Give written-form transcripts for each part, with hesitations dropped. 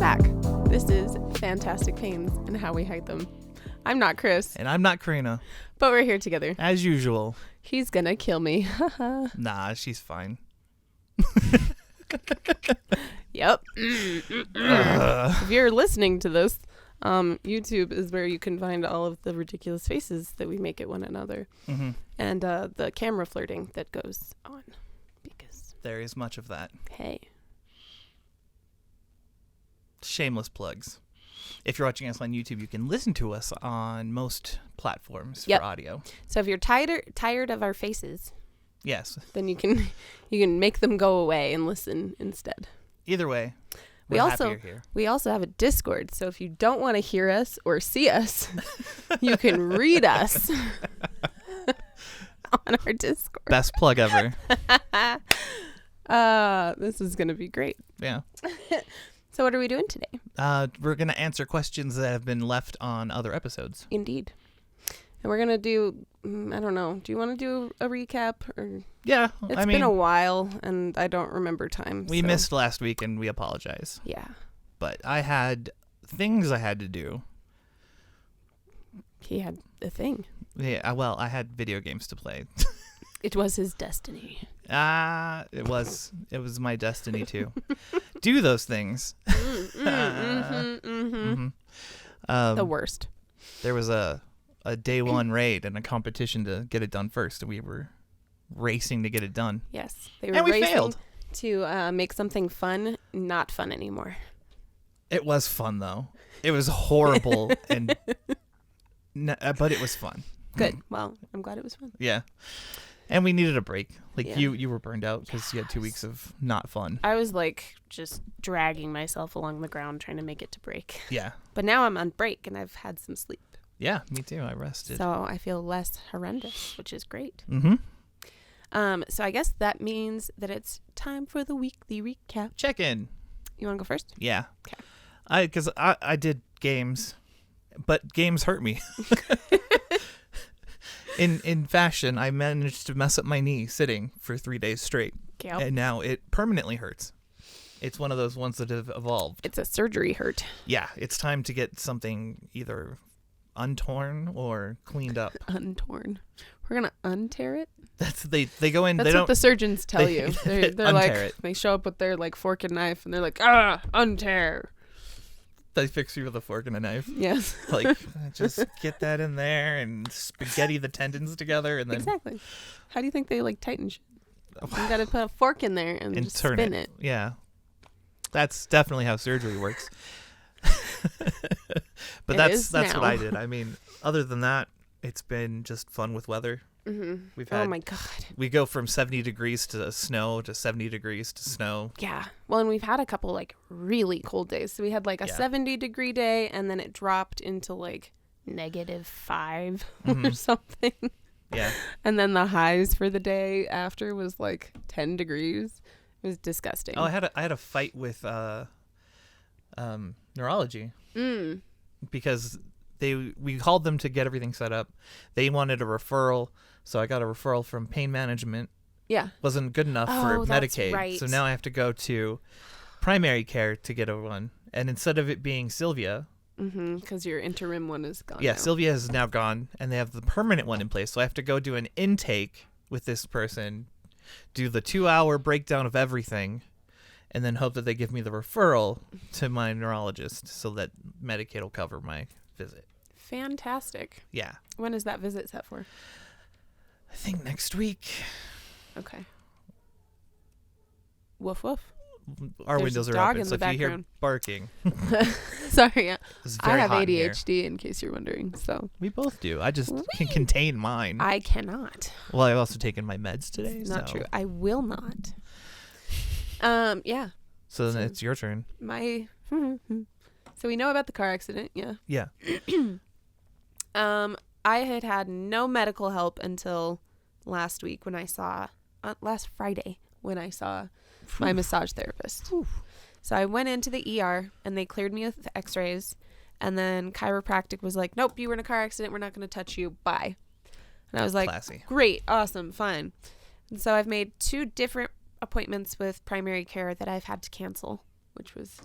back. This is Fantastic Pains and How We Hide Them. I'm not Chris. And I'm not Karina. But we're here together. As usual. He's gonna kill me. Nah, she's fine. Yep. If you're listening to this, YouTube is where you can find all of the ridiculous faces that we make at one another. Mm-hmm. And the camera flirting that goes on. Because there is much of that. Hey. Shameless plugs. If you're watching us on YouTube, you can listen to us on most platforms for audio. So if you're tired of our faces, yes, then you can make them go away and listen instead. Either way, we're happier here. We also have a Discord. So if you don't want to hear us or see us, you can read us on our Discord. Best plug ever. This is gonna be great. Yeah. So what are we doing today? We're going to answer questions that have been left on other episodes. Indeed. And we're going to do, I don't know, do you want to do a recap? Or yeah. It's been a while, and I don't remember time. We missed last week, and we apologize. Yeah. But I had things I had to do. He had a thing. Yeah, well, I had video games to play. It was his destiny. It was my destiny to do those things. The worst. There was a day one raid and a competition to get it done first, and we were racing to get it done. Yes, they were and we racing failed to make something fun not fun anymore. It was fun though. It was horrible, but it was fun. Good. Well, I'm glad it was fun. Yeah. And we needed a break. Like you were burned out because you had 2 weeks of not fun. I was like just dragging myself along the ground trying to make it to break. Yeah. But now I'm on break and I've had some sleep. Yeah, me too. I rested. So I feel less horrendous, which is great. Mm-hmm. So I guess that means that it's time for the weekly recap. Check in. You want to go first? Yeah. Okay. Because I did games, but games hurt me. In fashion, I managed to mess up my knee sitting for 3 days straight. Yep. And now it permanently hurts. It's one of those ones that have evolved. It's a surgery hurt. Yeah, it's time to get something either untorn or cleaned up. Untorn. We're going to untear it? They go in. That's they what don't, the surgeons tell you. They're like, it. They show up with their like fork and knife and they're like, untear. They fix you with a fork and a knife. Yes. Like, just get that in there and spaghetti the tendons together and then... Exactly. How do you think they, like, tighten shit? You gotta put a fork in there and just turn spin it. Yeah. That's definitely how surgery works. But that's what I did. I mean, other than that, it's been just fun with weather. Mm-hmm. We've had, oh my God. We go from 70 degrees to snow to 70 degrees to snow. Yeah. Well, and we've had a couple like really cold days. So we had like a 70-degree day and then it dropped into like -5 or something. Yeah. And then the highs for the day after was like 10 degrees. It was disgusting. Oh, I had a fight with neurology. Because we called them to get everything set up. They wanted a referral, so I got a referral from pain management. Yeah. Wasn't good enough for Medicaid. Right. So now I have to go to primary care to get a one. And instead of it being Sylvia... Because your interim one is gone. Yeah, now. Sylvia is now gone, and they have the permanent one in place. So I have to go do an intake with this person, do the 2-hour breakdown of everything, and then hope that they give me the referral to my neurologist so that Medicaid will cover my visit. Fantastic. Yeah. When is that visit set for? I think next week. Okay. Woof woof. Our There's windows a are dog open, in so the if you hear background. barking, Sorry, yeah. it's I very have hot in here. ADHD in case you're wondering. So We both do. I just can contain mine. I cannot. Well, I've also taken my meds today. It's not so. true. I will not. Yeah. So then it's your turn. So we know about the car accident. Yeah. Yeah. I had no medical help until last week when I saw last Friday when I saw my massage therapist. So I went into the ER and they cleared me with x-rays, and then chiropractic was like, nope, you were in a car accident, we're not going to touch you, bye. And I was like, classy. Great, awesome, fine. And so I've made 2 different appointments with primary care that I've had to cancel, which was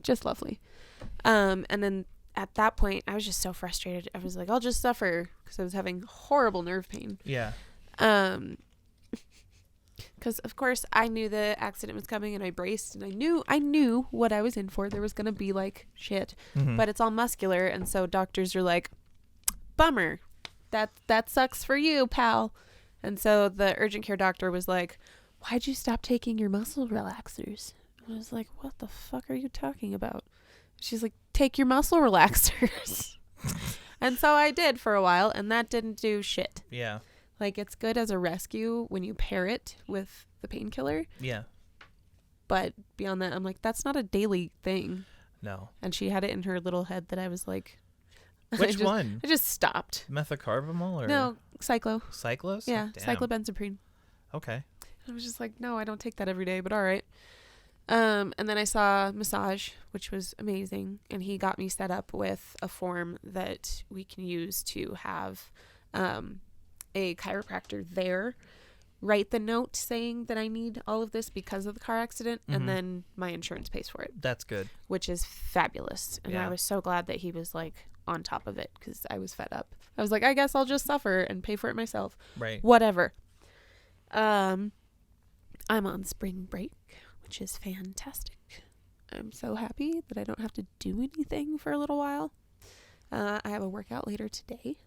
just lovely. And then at that point, I was just so frustrated. I was like, I'll just suffer because I was having horrible nerve pain. Yeah. Because of course I knew the accident was coming and I braced and I knew what I was in for. There was going to be like shit, but it's all muscular. And so doctors are like, bummer. That sucks for you, pal. And so the urgent care doctor was like, why'd you stop taking your muscle relaxers? I was like, what the fuck are you talking about? She's like, take your muscle relaxers. And so I did for a while, and that didn't do shit. Yeah. Like, it's good as a rescue when you pair it with the painkiller. Yeah. But beyond that, I'm like, that's not a daily thing. No. And she had it in her little head that I was like... Which one? I just stopped. Methocarbamol or? No, Cyclo. Cyclos? Yeah, Damn. cyclobenzaprine. Okay. I was just like, no, I don't take that every day, but all right. And then I saw massage, which was amazing. And he got me set up with a form that we can use to have a chiropractor there write the note saying that I need all of this because of the car accident. And then my insurance pays for it. That's good. Which is fabulous. And I was so glad that he was like on top of it because I was fed up. I was like, I guess I'll just suffer and pay for it myself. Right. Whatever. I'm on spring break, which is fantastic. I'm so happy that I don't have to do anything for a little while. I have a workout later today,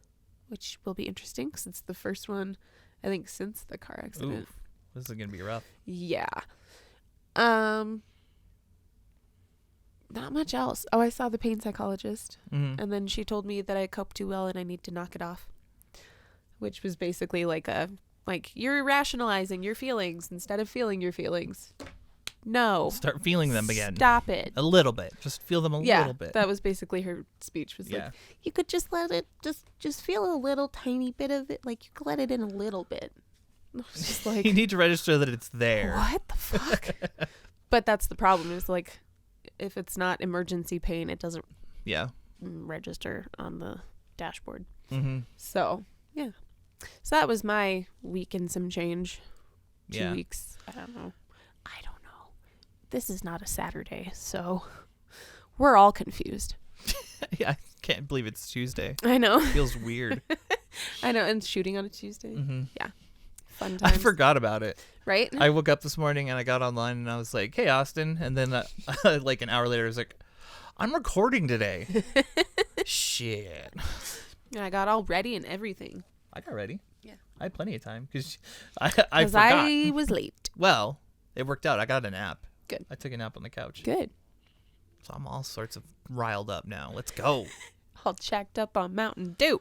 which will be interesting because it's the first one, I think, since the car accident. Oof. This is going to be rough. Yeah. Not much else. Oh, I saw the pain psychologist. And then she told me that I cope too well and I need to knock it off. Which was basically like you're rationalizing your feelings instead of feeling your feelings. No. Start feeling them again. Stop it. A little bit. Just feel them a little bit. That was basically her speech. Was like, you could just let it, just feel a little tiny bit of it. Like you could let it in a little bit. I was just like, you need to register that it's there. What the fuck? But that's the problem is like, if it's not emergency pain, it doesn't register on the dashboard. So, yeah. So that was my week and some change. 2 weeks. I don't know. This is not a Saturday, so we're all confused. Yeah, I can't believe it's Tuesday. I know. It feels weird. I know, and shooting on a Tuesday. Yeah. Fun times. I forgot about it. Right? I woke up this morning and I got online and I was like, hey, Austin. And then like an hour later, I was like, I'm recording today. Shit. And I got all ready and everything. I got ready. Yeah. I had plenty of time because I forgot. I was late. Well, it worked out. I got a nap. Good. I took a nap on the couch. Good. So I'm all sorts of riled up now. Let's go. All checked up on Mountain Dew.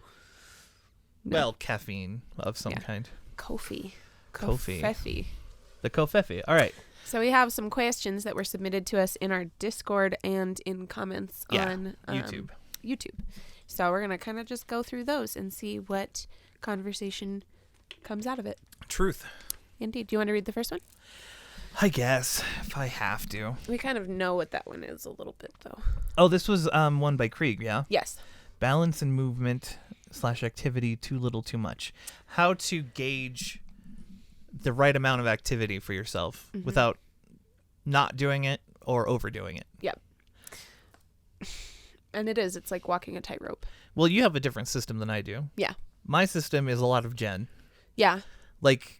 No. Well, caffeine of some kind. Kofi. The Kofefi. All right. So we have some questions that were submitted to us in our Discord and in comments on YouTube. So we're going to kind of just go through those and see what conversation comes out of it. Truth. Indeed. Do you want to read the first one? I guess, if I have to. We kind of know what that one is a little bit, though. Oh, this was one by Krieg, yeah? Yes. Balance and movement / activity too little too much. How to gauge the right amount of activity for yourself without not doing it or overdoing it. Yep. And it's like walking a tightrope. Well, you have a different system than I do. Yeah. My system is a lot of Jen. Yeah. Like,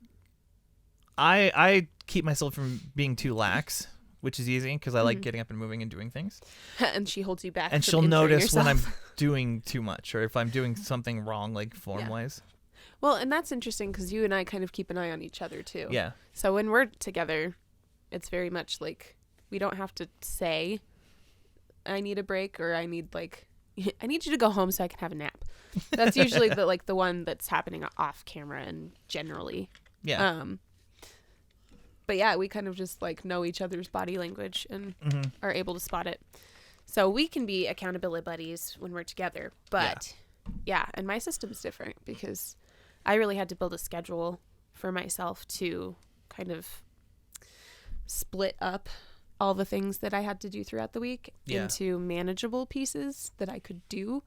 I keep myself from being too lax, which is easy because I like getting up and moving and doing things. And she holds you back. And she'll notice when I'm doing too much or if I'm doing something wrong, like form-wise. Well, and that's interesting because you and I kind of keep an eye on each other, too. Yeah. So when we're together, it's very much like we don't have to say, I need a break or I need you to go home so I can have a nap. That's usually the one that's happening off camera and generally. Yeah. But yeah, we kind of just know each other's body language and are able to spot it. So we can be accountability buddies when we're together. But yeah, and my system's different because I really had to build a schedule for myself to kind of split up all the things that I had to do throughout the week into manageable pieces that I could do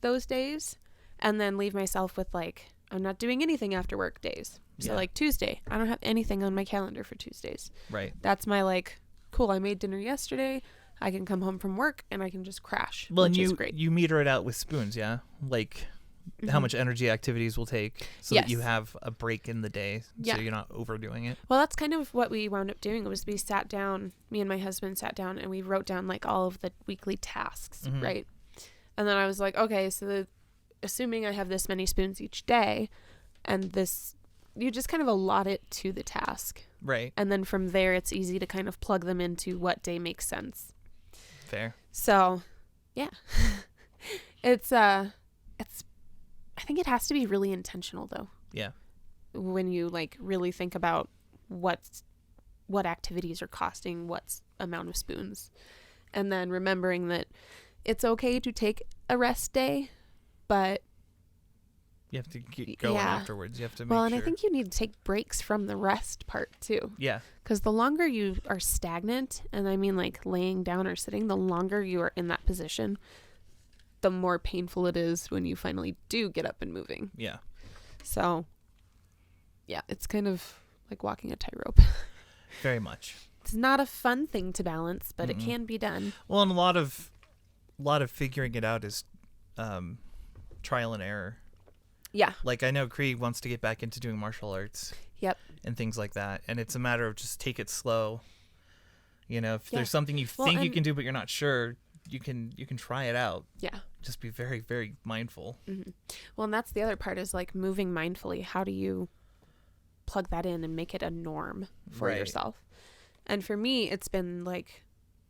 those days and then leave myself with I'm not doing anything after work days. So Tuesday, I don't have anything on my calendar for Tuesdays. Right. That's my cool, I made dinner yesterday. I can come home from work and I can just crash, Well, which and is great. you meter it out with spoons, yeah? Like how much energy activities will take so that you Yes. have a break in the day Yeah. so you're not overdoing it. Well, that's kind of what we wound up doing. Was we sat down, me and my husband sat down, and we wrote down like all of the weekly tasks, right? And then I was like, okay, so assuming I have this many spoons each day, and this, you just kind of allot it to the task. Right. And then from there, it's easy to kind of plug them into what day makes sense. Fair. So, yeah. I think it has to be really intentional though. Yeah. When you like really think about what activities are costing what amount of spoons, and then remembering that it's okay to take a rest day, but You have to keep going afterwards. You have to make well, and sure. I think you need to take breaks from the rest part too. Yeah. Because the longer you are stagnant, and I mean like laying down or sitting, the longer you are in that position, the more painful it is when you finally do get up and moving. Yeah. So, yeah, it's kind of like walking a tightrope. Very much. It's not a fun thing to balance, but it can be done. Well, and a lot of figuring it out is trial and error. Yeah. Like I know Krieg wants to get back into doing martial arts. Yep. And things like that, and it's a matter of just take it slow. You know, if Yeah. there's something you think you can do but you're not sure, you can try it out. Yeah. Just be very, very mindful. Well, and that's the other part is like moving mindfully. How do you plug that in and make it a norm for Right. yourself? And for me, it's been like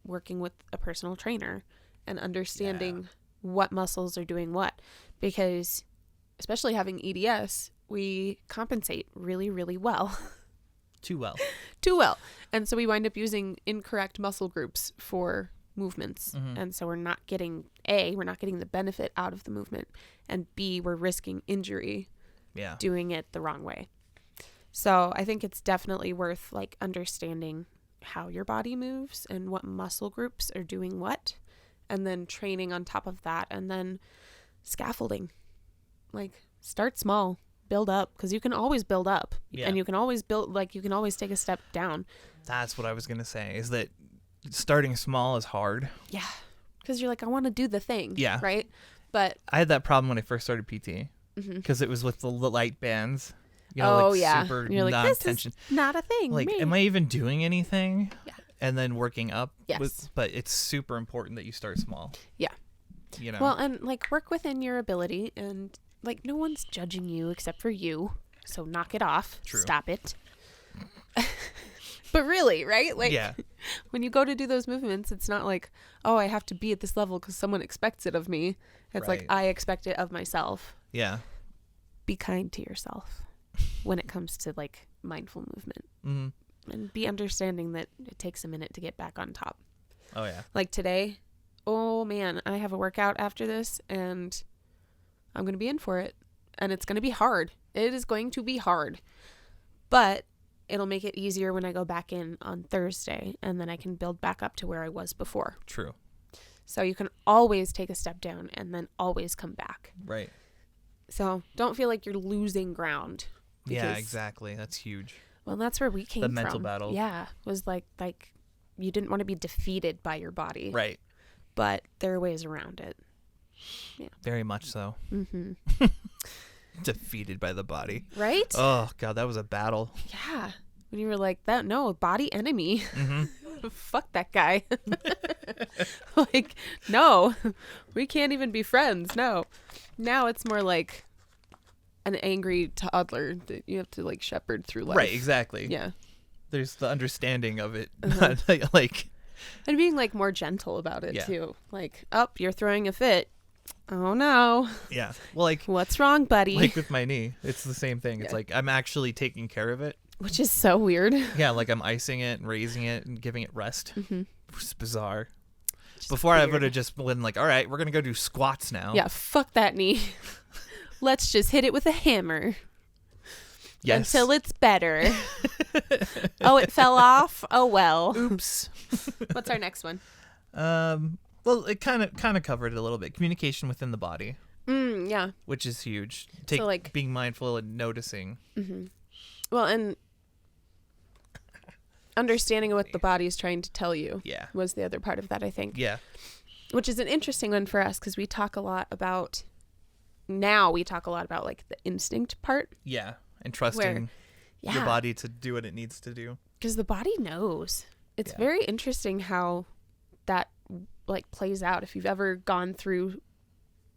working with a personal trainer and understanding what muscles are doing what, because especially having EDS, we compensate really, really well. Too well. Too well. And so we wind up using incorrect muscle groups for movements. And so we're not getting the benefit out of the movement, and B, we're risking injury doing it the wrong way. So I think it's definitely worth like understanding how your body moves and what muscle groups are doing what, and then training on top of that, and then scaffolding. Like start small, build up, because you can always build up, and you can always you can always take a step down. That's what I was going to say, is that starting small is hard. Yeah. Because you're like, I want to do the thing. Yeah. Right? But I had that problem when I first started PT, because it was with the light bands. You know, super and you're like, this non-tension. is not a thing. Like, am I even doing anything? Yeah. And then working up. Yes. But it's super important that you start small. Yeah. You know. Well, and like work within your ability, and like no one's judging you except for you. So knock it off. True. Stop it. But really, right? Like when you go to do those movements, it's not like, oh, I have to be at this level because someone expects it of me. It's like, I expect it of myself. Yeah. Be kind to yourself when it comes to like mindful movement, and be understanding that it takes a minute to get back on top. Oh yeah. Like today, oh man, I have a workout after this, and I'm going to be in for it, and it's going to be hard. It is going to be hard, but it'll make it easier when I go back in on Thursday, and then I can build back up to where I was before. True. So you can always take a step down and then always come back. Right. So don't feel like you're losing ground. Yeah, exactly. That's huge. Well, that's where we came from. The mental battle. Yeah. Was like you didn't want to be defeated by your body. Right. But there are ways around it. Yeah. Very much so. Defeated by the body. Right? Oh God, that was a battle. Yeah. When you were like, that, no, body enemy. Fuck that guy. Like, no, we can't even be friends. No. Now it's more like an angry toddler that you have to like shepherd through life. Right, exactly. Yeah. There's the understanding of it. Not like, and being like more gentle about it Yeah. too. Like, oh, you're throwing a fit. Oh no. yeah. Well, like, What's wrong, buddy? like with my knee, it's the same thing. It's Yeah. like I'm actually taking care of it. Which is so weird. Yeah, like I'm icing it and raising it and giving it rest. It's bizarre. Just Before I weird. would have just been like, all right, we're going to go do squats now. Yeah, fuck that knee. Let's just hit it with a hammer. Yes. Until it's better. Oh, it fell off? Oh, well. Oops. What's our next one? Well, it kind of covered it a little bit. Communication within the body, Yeah. which is huge. like- Being mindful and noticing. Well, and understanding what the body's trying to tell you Yeah. was the other part of that, I think. Yeah. Which is an interesting one for us because we talk a lot about like the instinct part. Yeah. And trusting your body to do what it needs to do. Because the body knows. It's very interesting how that like plays out. If you've ever gone through,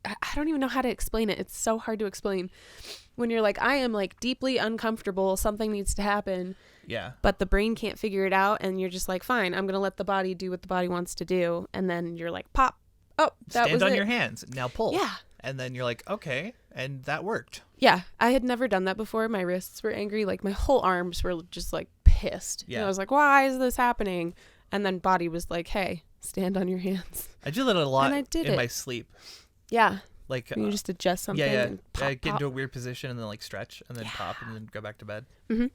I don't even know how to explain it. It's so hard to explain. When you're like, I am like deeply uncomfortable, something needs to happen. Yeah. But the brain can't figure it out, and you're just like, fine, I'm going to let the body do what the body wants to do. And then you're like, pop. Oh, that was it. Stand on your hands. Now pull. Yeah. And then you're like, okay. And that worked. Yeah. I had never done that before. My wrists were angry. Like, my whole arms were just like pissed. Yeah. And I was like, why is this happening? And then body was like, hey, stand on your hands. I do that a lot And I did in it. my sleep. Yeah. Like, You just adjust something. yeah. And pop, I get pop. into a weird position and then like stretch and then pop and then go back to bed. Mm-hmm.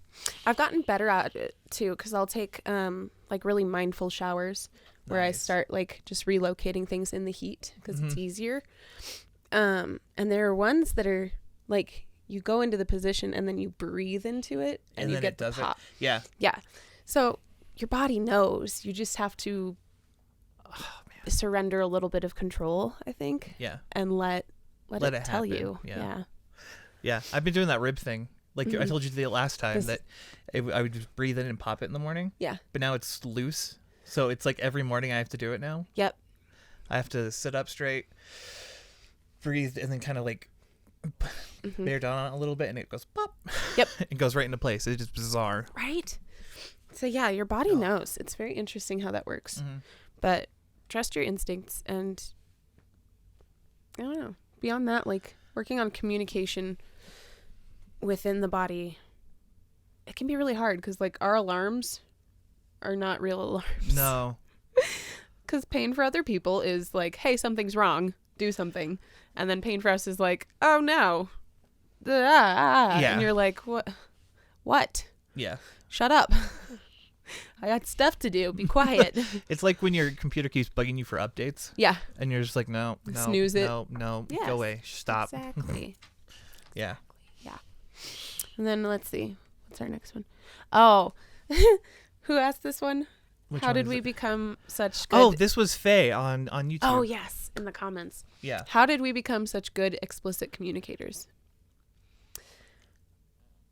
I've gotten better at it too, because I'll take like really mindful showers where I start like just relocating things in the heat because it's easier. And there are ones that are like you go into the position and then you breathe into it and you then get it does the pop. it. Yeah. Yeah. So your body knows. You just have to surrender a little bit of control, I think. Yeah. And let it tell happen. you. Yeah. Yeah. I've been doing that rib thing. Like I told you the last time that I would just breathe in and pop it in the morning. Yeah. But now it's loose. So it's like every morning I have to do it now. Yep. I have to sit up straight, breathe, and then kind of like bear down on it a little bit and it goes pop. Yep. It goes right into place. It's just bizarre. Right. So yeah, your body knows. It's very interesting how that works. But trust your instincts, and I don't know. Beyond that, like working on communication within the body, it can be really hard because like our alarms are not real alarms. No. Because pain for other people is like, hey, something's wrong, do something. And then pain for us is like, oh no. Yeah. And you're like, what? Yeah. Shut up. I got stuff to do. Be quiet. It's like when your computer keeps bugging you for updates. Yeah. And you're just like, no, Snooze it. No, Yes, go away. Stop. Exactly. Yeah. Yeah. And then let's see. What's our next one? Oh, who asked this one? Which How one did is we it? become such good... Oh, this was Faye on YouTube. Oh, yes. In the comments. Yeah. How did we become such good explicit communicators?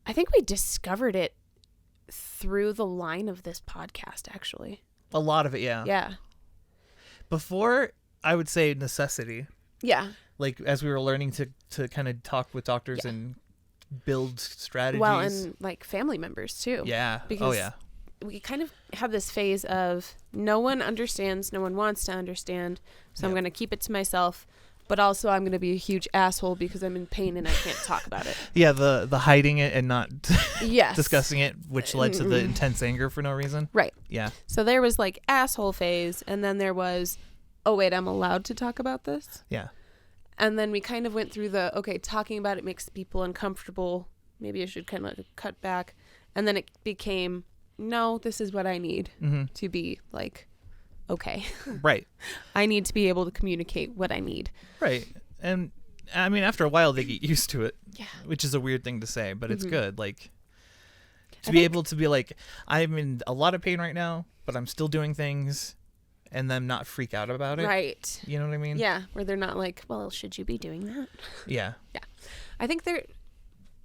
I think we discovered it through the line of this podcast, actually. A lot of it, yeah. Yeah. Before, I would say necessity. Yeah. Like, as we were learning to kind of talk with doctors and build strategies. Well, and like family members, too. Yeah. Because we kind of have this phase of no one understands, no one wants to understand, so I'm going to keep it to myself. But also I'm going to be a huge asshole because I'm in pain and I can't talk about it. Yeah, the hiding it and not yes. discussing it, which led to the intense anger for no reason. Right. Yeah. So there was like asshole phase, and then there was, oh wait, I'm allowed to talk about this? Yeah. And then we kind of went through the, okay, talking about it makes people uncomfortable. Maybe I should kind of cut back. And then it became, no, this is what I need to be like, okay. Right. I need to be able to communicate what I need. Right. And I mean, after a while, they get used to it. Yeah. Which is a weird thing to say, but it's good. Like, to be able to be like, I'm in a lot of pain right now, but I'm still doing things, and then not freak out about it. Right. You know what I mean? Yeah. Where they're not like, well, should you be doing that? Yeah. Yeah. I think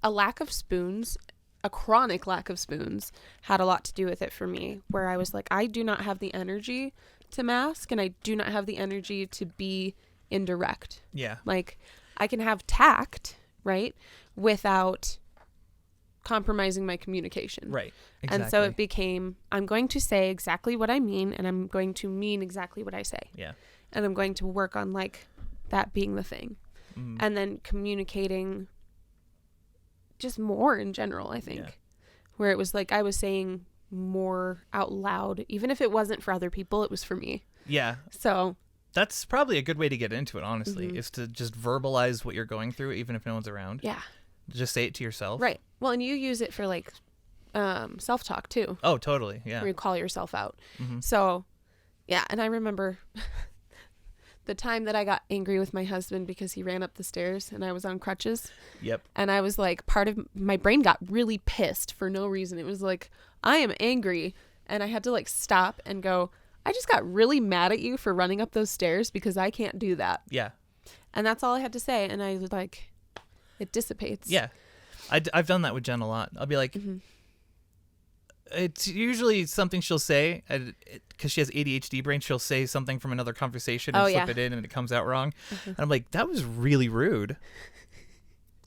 a lack of spoons, a chronic lack of spoons, had a lot to do with it for me, where I was like, I do not have the energy to mask, and I do not have the energy to be indirect. Yeah. Like, I can have tact, right, without compromising my communication. Right. Exactly. And so it became, I'm going to say exactly what I mean, and I'm going to mean exactly what I say. Yeah. And I'm going to work on, like, that being the thing. And then communicating just more in general, I think. Yeah. Where it was like I was saying more out loud. Even if it wasn't for other people, it was for me. Yeah. So that's probably a good way to get into it, honestly, is to just verbalize what you're going through, even if no one's around. Yeah. Just say it to yourself. Right. Well, and you use it for, like, self-talk, too. Oh, totally. Yeah. Where you call yourself out. So, yeah. And I remember the time that I got angry with my husband because he ran up the stairs and I was on crutches. Yep. And I was like, part of my brain got really pissed for no reason. It was like, I am angry And I had to like stop and go, I just got really mad at you for running up those stairs because I can't do that. Yeah. And that's all I had to say. And I was like, it dissipates. Yeah. I've done that with Jen a lot. I'll be like, it's usually something she'll say because she has ADHD brain. She'll say something from another conversation and slip it in and it comes out wrong. And I'm like, that was really rude.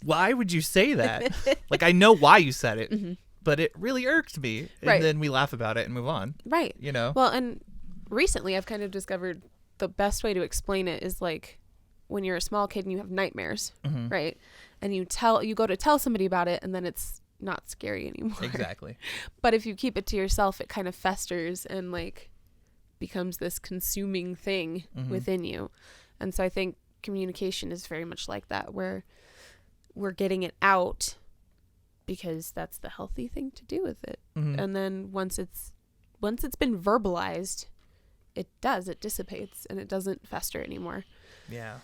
Why would you say that? Like, I know why you said it, but it really irked me. And then we laugh about it and move on. Right. You know? Well, and recently I've kind of discovered the best way to explain it is like when you're a small kid and you have nightmares, right? And you go to tell somebody about it and then it's not scary anymore. Exactly. But if you keep it to yourself, it kind of festers and like becomes this consuming thing within you. And so I think communication is very much like that, where we're getting it out because that's the healthy thing to do with it. And then once it's been verbalized, it dissipates and it doesn't fester anymore. Yeah.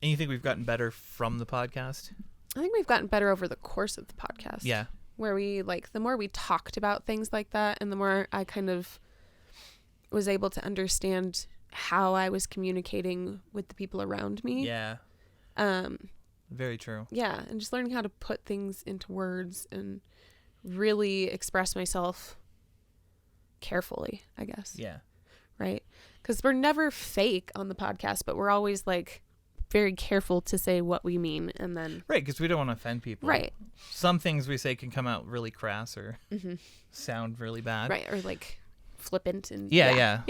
And you think we've gotten better from the podcast? I think we've gotten better over the course of the podcast. Yeah. Where we the more we talked about things like that and the more I kind of was able to understand how I was communicating with the people around me. Yeah. Very true. Yeah. And just learning how to put things into words and really express myself carefully, I guess. Yeah. Right. Because we're never fake on the podcast, but we're always like very careful to say what we mean. And then. Right. Because we don't want to offend people. Right. Some things we say can come out really crass or sound really bad. Right. Or like flippant. And Yeah.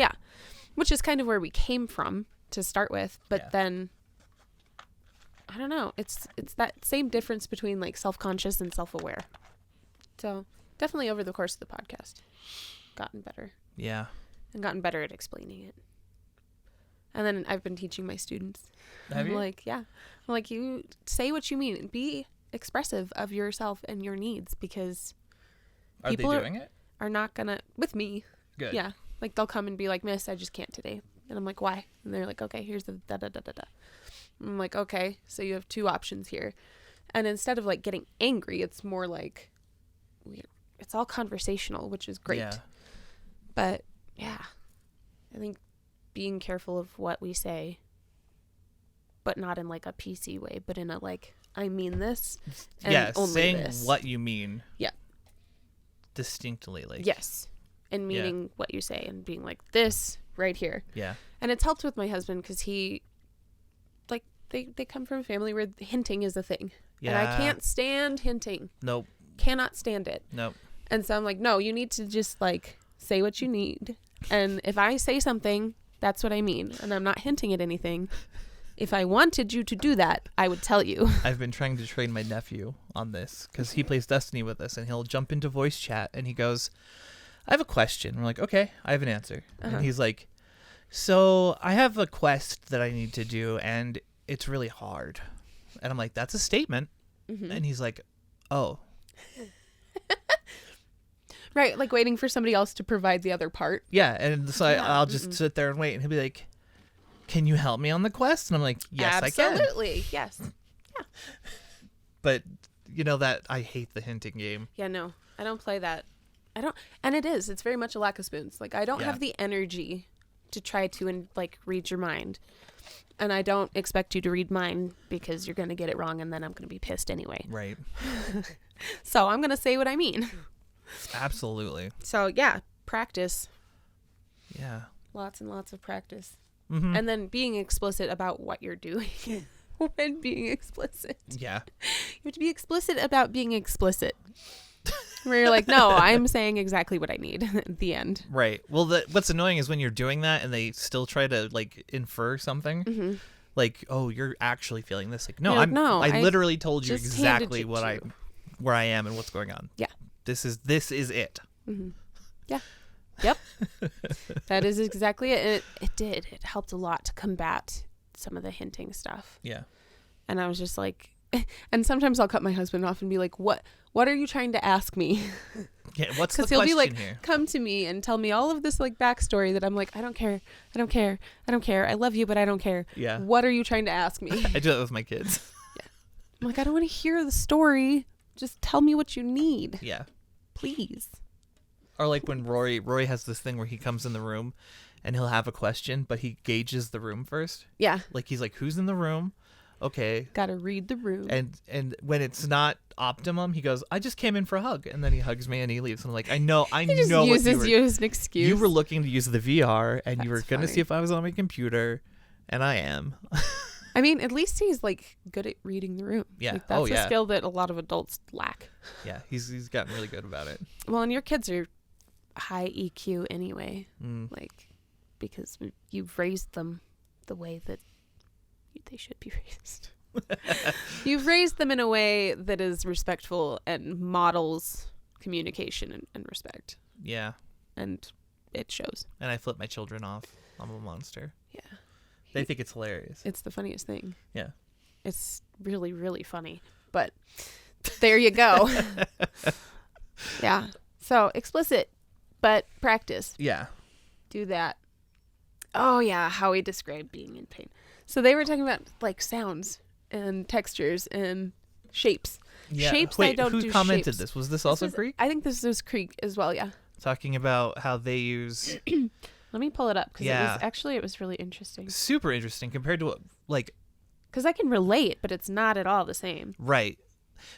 Which is kind of where we came from to start with. But then. I don't know. It's that same difference between like self-conscious and self-aware. So definitely over the course of the podcast, gotten better. Yeah. And gotten better at explaining it. And then I've been teaching my students. Have you? Like, yeah. I'm like, you say what you mean and be expressive of yourself and your needs because Are they doing it? Are not gonna with me. Good. Yeah. Like they'll come and be like, Miss, I just can't today. And I'm like, why? And they're like, okay, here's the da da da da da. I'm like, okay, so you have two options here. And instead of like getting angry, it's more like it's all conversational, which is great. Yeah. But yeah, I think being careful of what we say, but not in like a PC way, but in a like, I mean this. And only saying this. what you mean. Yeah. Distinctly. Like. Yes. And meaning what you say and being like this right here. Yeah. And it's helped with my husband because he, like, they come from a family where hinting is a thing. Yeah. And I can't stand hinting. Nope. Cannot stand it. Nope. And so I'm like, no, you need to just, like, say what you need. And if I say something, that's what I mean. And I'm not hinting at anything. If I wanted you to do that, I would tell you. I've been trying to train my nephew on this because he plays Destiny with us and he'll jump into voice chat and he goes, I have a question. We're like, okay, I have an answer. And he's like, so I have a quest that I need to do and it's really hard. And I'm like, that's a statement. And he's like, oh. Right, like waiting for somebody else to provide the other part. Yeah, and so I'll just sit there and wait, and he'll be like, can you help me on the quest? And I'm like, yes, I can. Absolutely, yes. Yeah. But, you know, that I hate the hinting game. Yeah, no, I don't play that. And it's very much a lack of spoons. Like, I don't have the energy to try to, like, read your mind. And I don't expect you to read mine because you're going to get it wrong, and then I'm going to be pissed anyway. Right. So I'm going to say what I mean. Absolutely. So, yeah, practice. Yeah. Lots and lots of practice. And then being explicit about what you're doing when being explicit. Yeah. You have to be explicit about being explicit. Where you're like, no, I'm saying exactly what I need at the end. Right. Well, what's annoying is when you're doing that and they still try to, like, infer something. Like, oh, you're actually feeling this. Like, no, I literally told you exactly where I am and what's going on. Yeah. This is it. Yeah. Yep. That is exactly it. And it helped a lot to combat some of the hinting stuff. Yeah. And I was just like, and sometimes I'll cut my husband off and be like, what are you trying to ask me? Yeah. What's the question here? Because he'll be like, come to me and tell me all of this like backstory that I'm like, I don't care. I love you, but I don't care. Yeah. What are you trying to ask me? I do that with my kids. Yeah. I'm like, I don't want to hear the story. Just tell me what you need. Yeah. Please. Or like when Rory has this thing where he comes in the room and he'll have a question, but he gauges the room first. Yeah. Like he's like, who's in the room? Okay. Gotta read the room. And when it's not optimum, he goes, I just came in for a hug. And then he hugs me and he leaves. And I'm like, I know he just uses you as an excuse. You were looking to use the VR and you were going to funny. see if I was on my computer. And I am. I mean, at least he's like good at reading the room. Yeah. Like, that's a skill that a lot of adults lack. Yeah. He's gotten really good about it. Well, and your kids are high EQ anyway. Like, because you've raised them the way that they should be raised. You've raised them in a way that is respectful and models communication and respect. Yeah. And it shows. And I flip my children off. I'm a monster. Yeah. They think it's hilarious. It's the funniest thing. Yeah. It's really, really funny. But there you go. Yeah. So explicit, but practice. Yeah. Do that. Oh, yeah. How we describe being in pain. So they were talking about like sounds and textures and shapes. Yeah. Shapes, Wait, I don't who do commented shapes. this? Was this also Creek? I think this was Creek as well, yeah. Talking about how they use... Let me pull it up because Yeah. it was really interesting. Super interesting compared to what, like... Because I can relate, but it's not at all the same. Right.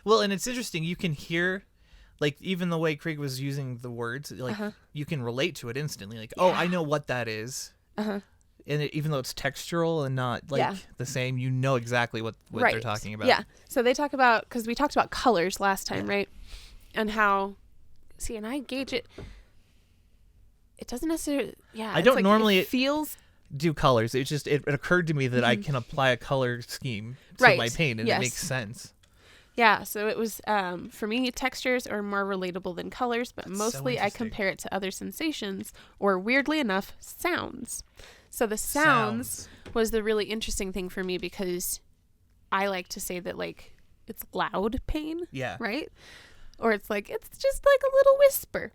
Well, and it's interesting. You can hear, like, even the way Craig was using the words, like, you can relate to it instantly. Like, oh, I know what that is. Uh-huh. And even though it's textural and not, like, the same, you know exactly what they're talking about. Yeah. So they talk about, because we talked about colors last time, right? And how, see, and I gauge it. It doesn't necessarily, I don't like, normally it feels... do colors. It's just, it occurred to me that I can apply a color scheme to my pain, and it makes sense. Yeah, so it was, for me, textures are more relatable than colors, but mostly I compare it to other sensations, or weirdly enough, sounds. So the sounds was the really interesting thing for me because I like to say that, like, it's loud pain. Yeah. Right? Or it's like, it's just like a little whisper.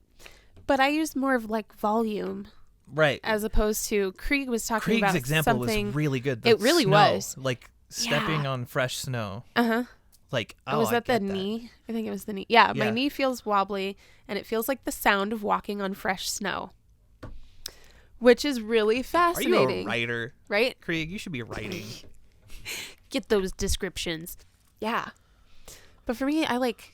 But I used more of, like, volume. Right. As opposed to, Krieg was talking about Krieg's example was really good. It really was. Like, stepping on fresh snow. Uh-huh. Like, oh, was that the knee? I think it was the knee. Yeah, my knee feels wobbly, and it feels like the sound of walking on fresh snow, which is really fascinating. Are you a writer? Right? Krieg, you should be writing. Get those descriptions. Yeah. But for me, I like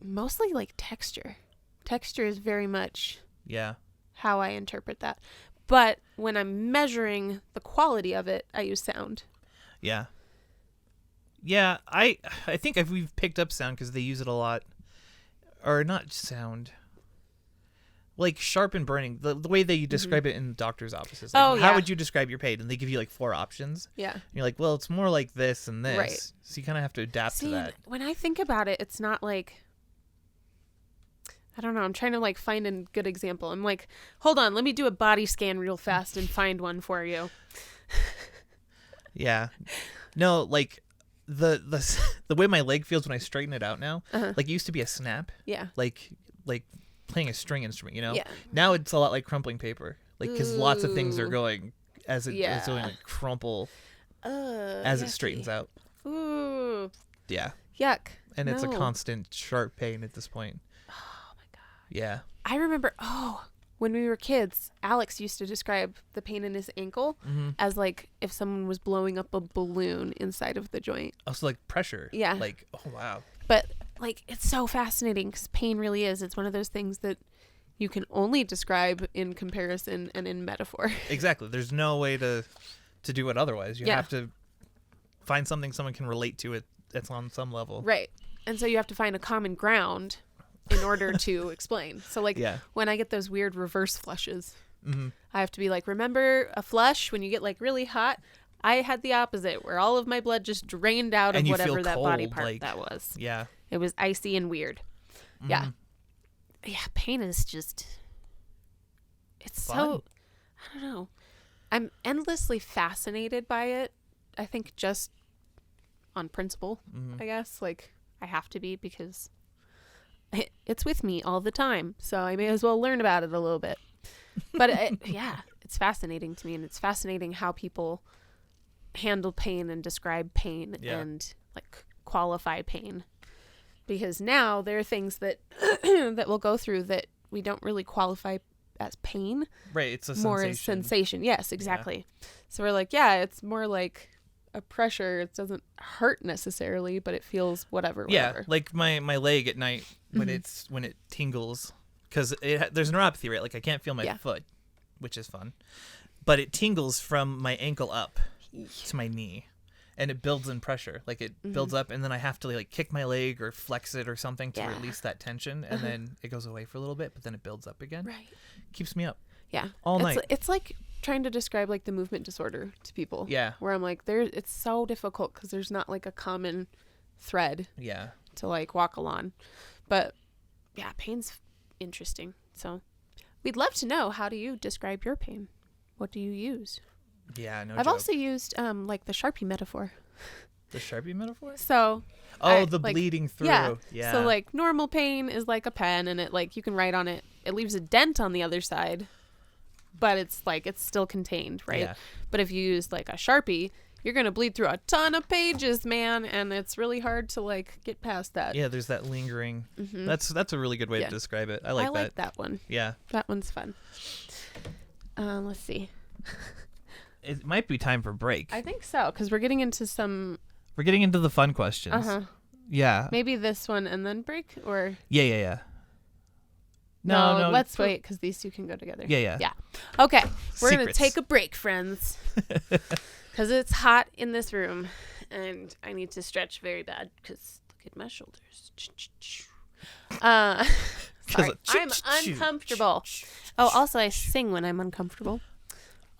mostly like texture. Texture is very much how I interpret that. But when I'm measuring the quality of it, I use sound. Yeah. Yeah, I think we've picked up sound because they use it a lot. Or not sound. Like sharp and burning. The way they describe it in doctor's offices. Like, how would you describe your pain? And they give you like 4 options. Yeah. And you're like, well, it's more like this and this. Right. So you kind of have to adapt to that. When I think about it, it's not like... I don't know. I'm trying to like find a good example. I'm like, hold on, let me do a body scan real fast and find one for you. Yeah. No, like... The way my leg feels when I straighten it out now, like it used to be a snap. Yeah. Like playing a string instrument, you know? Yeah. Now it's a lot like crumpling paper. Like, because lots of things are going as it's going like crumple as it straightens out. Ooh. Yeah. Yuck. And it's a constant sharp pain at this point. Oh my God. Yeah. I remember, when we were kids, Alex used to describe the pain in his ankle as like if someone was blowing up a balloon inside of the joint. Also like pressure. Yeah. Like, oh, wow. But like, it's so fascinating because pain really is. It's one of those things that you can only describe in comparison and in metaphor. Exactly. There's no way to do it otherwise. You have to find something someone can relate to it that's on some level. Right. And so you have to find a common ground in order to explain. So like when I get those weird reverse flushes, I have to be like, remember a flush when you get like really hot? I had the opposite where all of my blood just drained out of whatever that body part that was. Yeah. It was icy and weird. Yeah. Yeah. Pain is just, it's fun. So, I don't know. I'm endlessly fascinated by it. I think just on principle, I guess. Like I have to be because it's with me all the time, so I may as well learn about it a little bit. But it's fascinating to me, and it's fascinating how people handle pain and describe pain and like qualify pain. Because now there are things that that we'll go through that we don't really qualify as pain. Right. It's a more sensation. as sensation. Yes, exactly. So we're like, yeah, it's more like a pressure. It doesn't hurt necessarily, but it feels whatever. Yeah, like my leg at night when Mm-hmm. when it tingles, because there's neuropathy, right? Like I can't feel my Yeah. foot, which is fun, but it tingles from my ankle up to my knee, and it builds in pressure. Like it builds up, and then I have to like kick my leg or flex it or something to Yeah. release that tension, and then it goes away for a little bit, but then it builds up again. Right. Keeps me up. Yeah. All night. It's like trying to describe like the movement disorder to people. Yeah. Where I'm like, it's so difficult because there's not like a common thread Yeah. to like walk along. But yeah, pain's interesting. So we'd love to know, how do you describe your pain? What do you use? Yeah. No. I've joke. also used like the Sharpie metaphor. the Sharpie metaphor. So The like, bleeding through. Yeah. So like normal pain is like a pen, and it like you can write on it. It leaves a dent on the other side, but it's like it's still contained, right? Yeah. But if you use like a Sharpie, you're gonna bleed through a ton of pages, man, and it's really hard to like get past that. Yeah. There's that lingering. Mhm. That's a really good way Yeah. to describe it. I I like like that one. Yeah. That one's fun. Let's see. It might be time for break. I think so, because we're getting into some. We're getting into the fun questions. Yeah. Maybe this one and then break, or Yeah. No. Let's wait, because these two can go together. Yeah. Yeah. Okay, we're gonna Secrets. take a break, friends, because it's hot in this room, and I need to stretch very bad. Because look at my shoulders. Sorry, I'm uncomfortable. Oh, also I sing when I'm uncomfortable.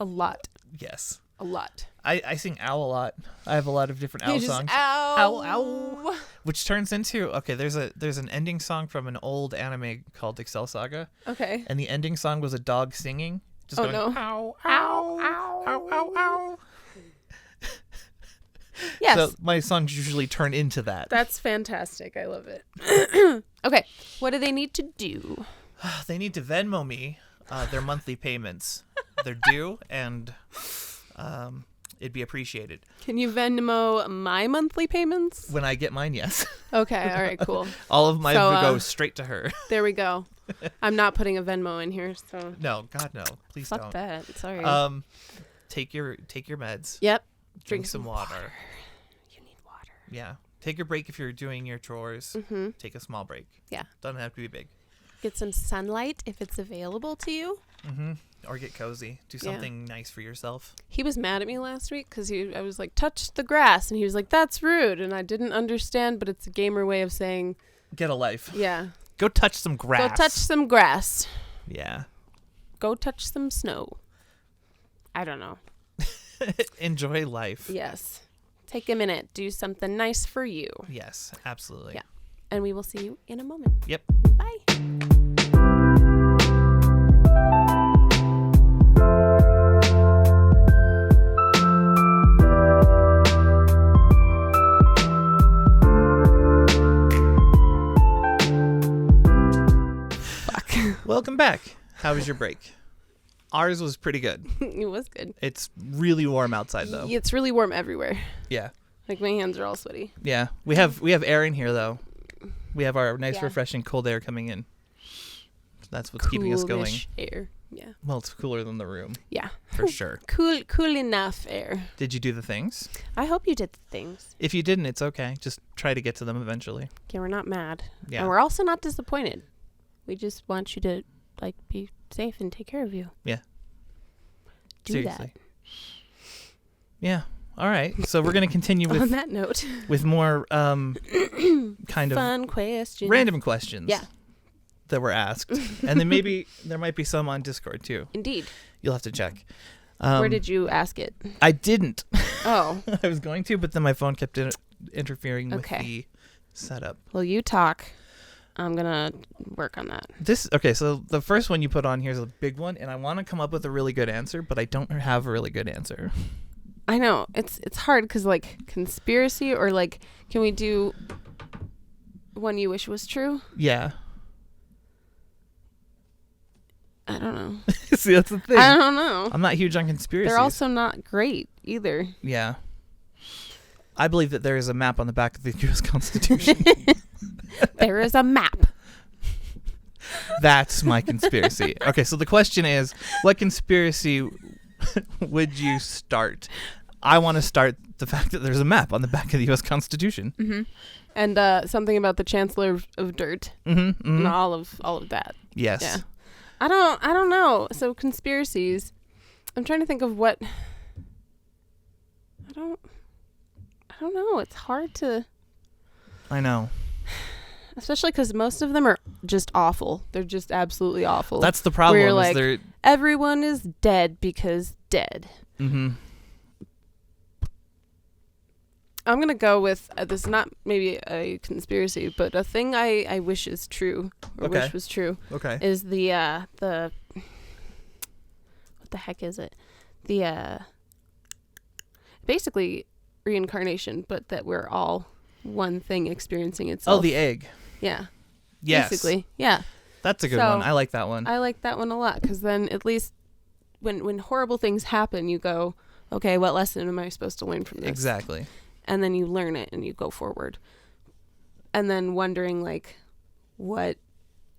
A lot. Yes. A lot. I sing ow a lot. I have a lot of different ow You just, songs. ow. Ow. Which turns into there's an ending song from an old anime called Excel Saga, Okay. and the ending song was a dog singing, just Oh, going no. ow Ow, ow ow. ow ow. Yes. So my songs usually turn into that. That's fantastic. I love it. Okay. What do they need to do? They need to Venmo me their monthly payments. They're due, and it'd be appreciated. Can you Venmo my monthly payments? When I get mine, yes. Okay. All right. Cool. All of mine So, would go straight to her. There we go. I'm not putting a Venmo in here, so No, God, no. Please fuck don't. that. Sorry. Take your meds. Yep. Drink some water. You need water. Yeah. Take a break if you're doing your chores. Mm-hmm. Take a small break. Yeah. Doesn't have to be big. Get some sunlight if it's available to you. Mm-hmm. Or get cozy. Do Yeah. something nice for yourself. He was mad at me last week because I was like, touch the grass. And he was like, that's rude. And I didn't understand, but it's a gamer way of saying, Get a life. yeah. Go touch some grass. Go touch some grass. Yeah. Go touch some snow. I don't know. Enjoy life. Yes. Take a minute. Do something nice for you. Yes, absolutely. Yeah. And we will see you in a moment. Yep. Bye. Welcome back. How was your break? Ours was pretty good. It was good. It's really warm outside though. It's really warm everywhere. Yeah. Like my hands are all sweaty. Yeah. We have air in here though. We have our nice Yeah. refreshing cold air coming in. That's what's keeping us going. Coolish air. Yeah. Well, it's cooler than the room Yeah. for sure. Cool enough air. Did you do the things? I hope you did the things. If you didn't, it's okay. Just try to get to them eventually. Okay, we're not mad. Yeah. And we're also not disappointed. We just want you to like be safe and take care of you. Yeah. Do Seriously. Yeah. All right. So we're going to continue that. On with that note. with more kind of Fun questions. random questions. Yeah. That were asked. And then maybe there might be some on Discord too. Indeed. You'll have to check. Where did you ask it? I didn't. Oh. I was going to, but then my phone kept interfering with Okay. the setup. Well, you talk. I'm going to work on that. So the first one you put on here is a big one, and I want to come up with a really good answer, but I don't have a really good answer. I know. It's hard because, like, conspiracy or, like, can we do one you wish was true? Yeah. I don't know. See, that's the thing. I don't know. I'm not huge on conspiracies. They're also not great either. Yeah. I believe that there is a map on the back of the U.S. Constitution. There is a map. That's my conspiracy. Okay, so the question is, what conspiracy would you start? I want to start the fact that there's a map on the back of the U.S. Constitution. Mm-hmm. And something about the Chancellor of Dirt. Mm-hmm, and all of that. Yes. Yeah. I don't know. So conspiracies. I'm trying to think of what. I don't know. It's hard to. I know. Especially because most of them are just awful. They're just absolutely awful. That's the problem. Where you're is like, everyone is dead because dead. Mm-hmm. I'm going to go with, this is not maybe a conspiracy, but a thing I wish is true, or wish was true, is the, what the heck is it? Basically reincarnation, but that we're all one thing experiencing itself. Oh, the egg. Yeah. Yes. Basically, yeah. That's a good one. I like that one. I like that one a lot, because then at least when horrible things happen, you go, okay, what lesson am I supposed to learn from this? Exactly. And then you learn it and you go forward. And then wondering, like, what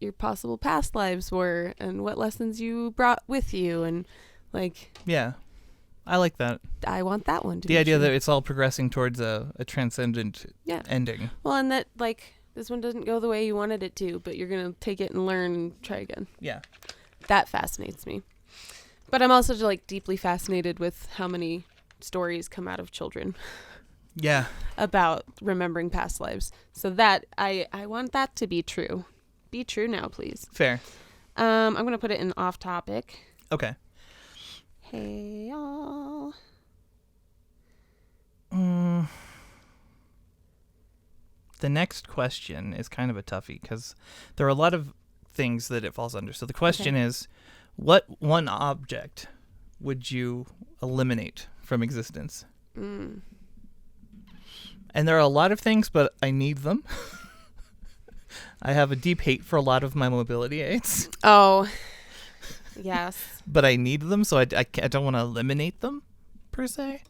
your possible past lives were and what lessons you brought with you. And, like... Yeah. I like that. I want that one to be the idea true. that it's all progressing towards a transcendent ending. Well, and that, like, this one doesn't go the way you wanted it to, but you're going to take it and learn and try again. Yeah. That fascinates me. But I'm also, like, deeply fascinated with how many stories come out of children. Yeah. About remembering past lives. So that, I want that to be true. Be true now, please. Fair. I'm going to put it in off topic. Okay. Hey, y'all. The next question is kind of a toughie because there are a lot of things that it falls under. So the question is, what one object would you eliminate from existence? And there are a lot of things, but I need them. I have a deep hate for a lot of my mobility aids. Oh, yes. But I need them, so I don't want to eliminate them, per se.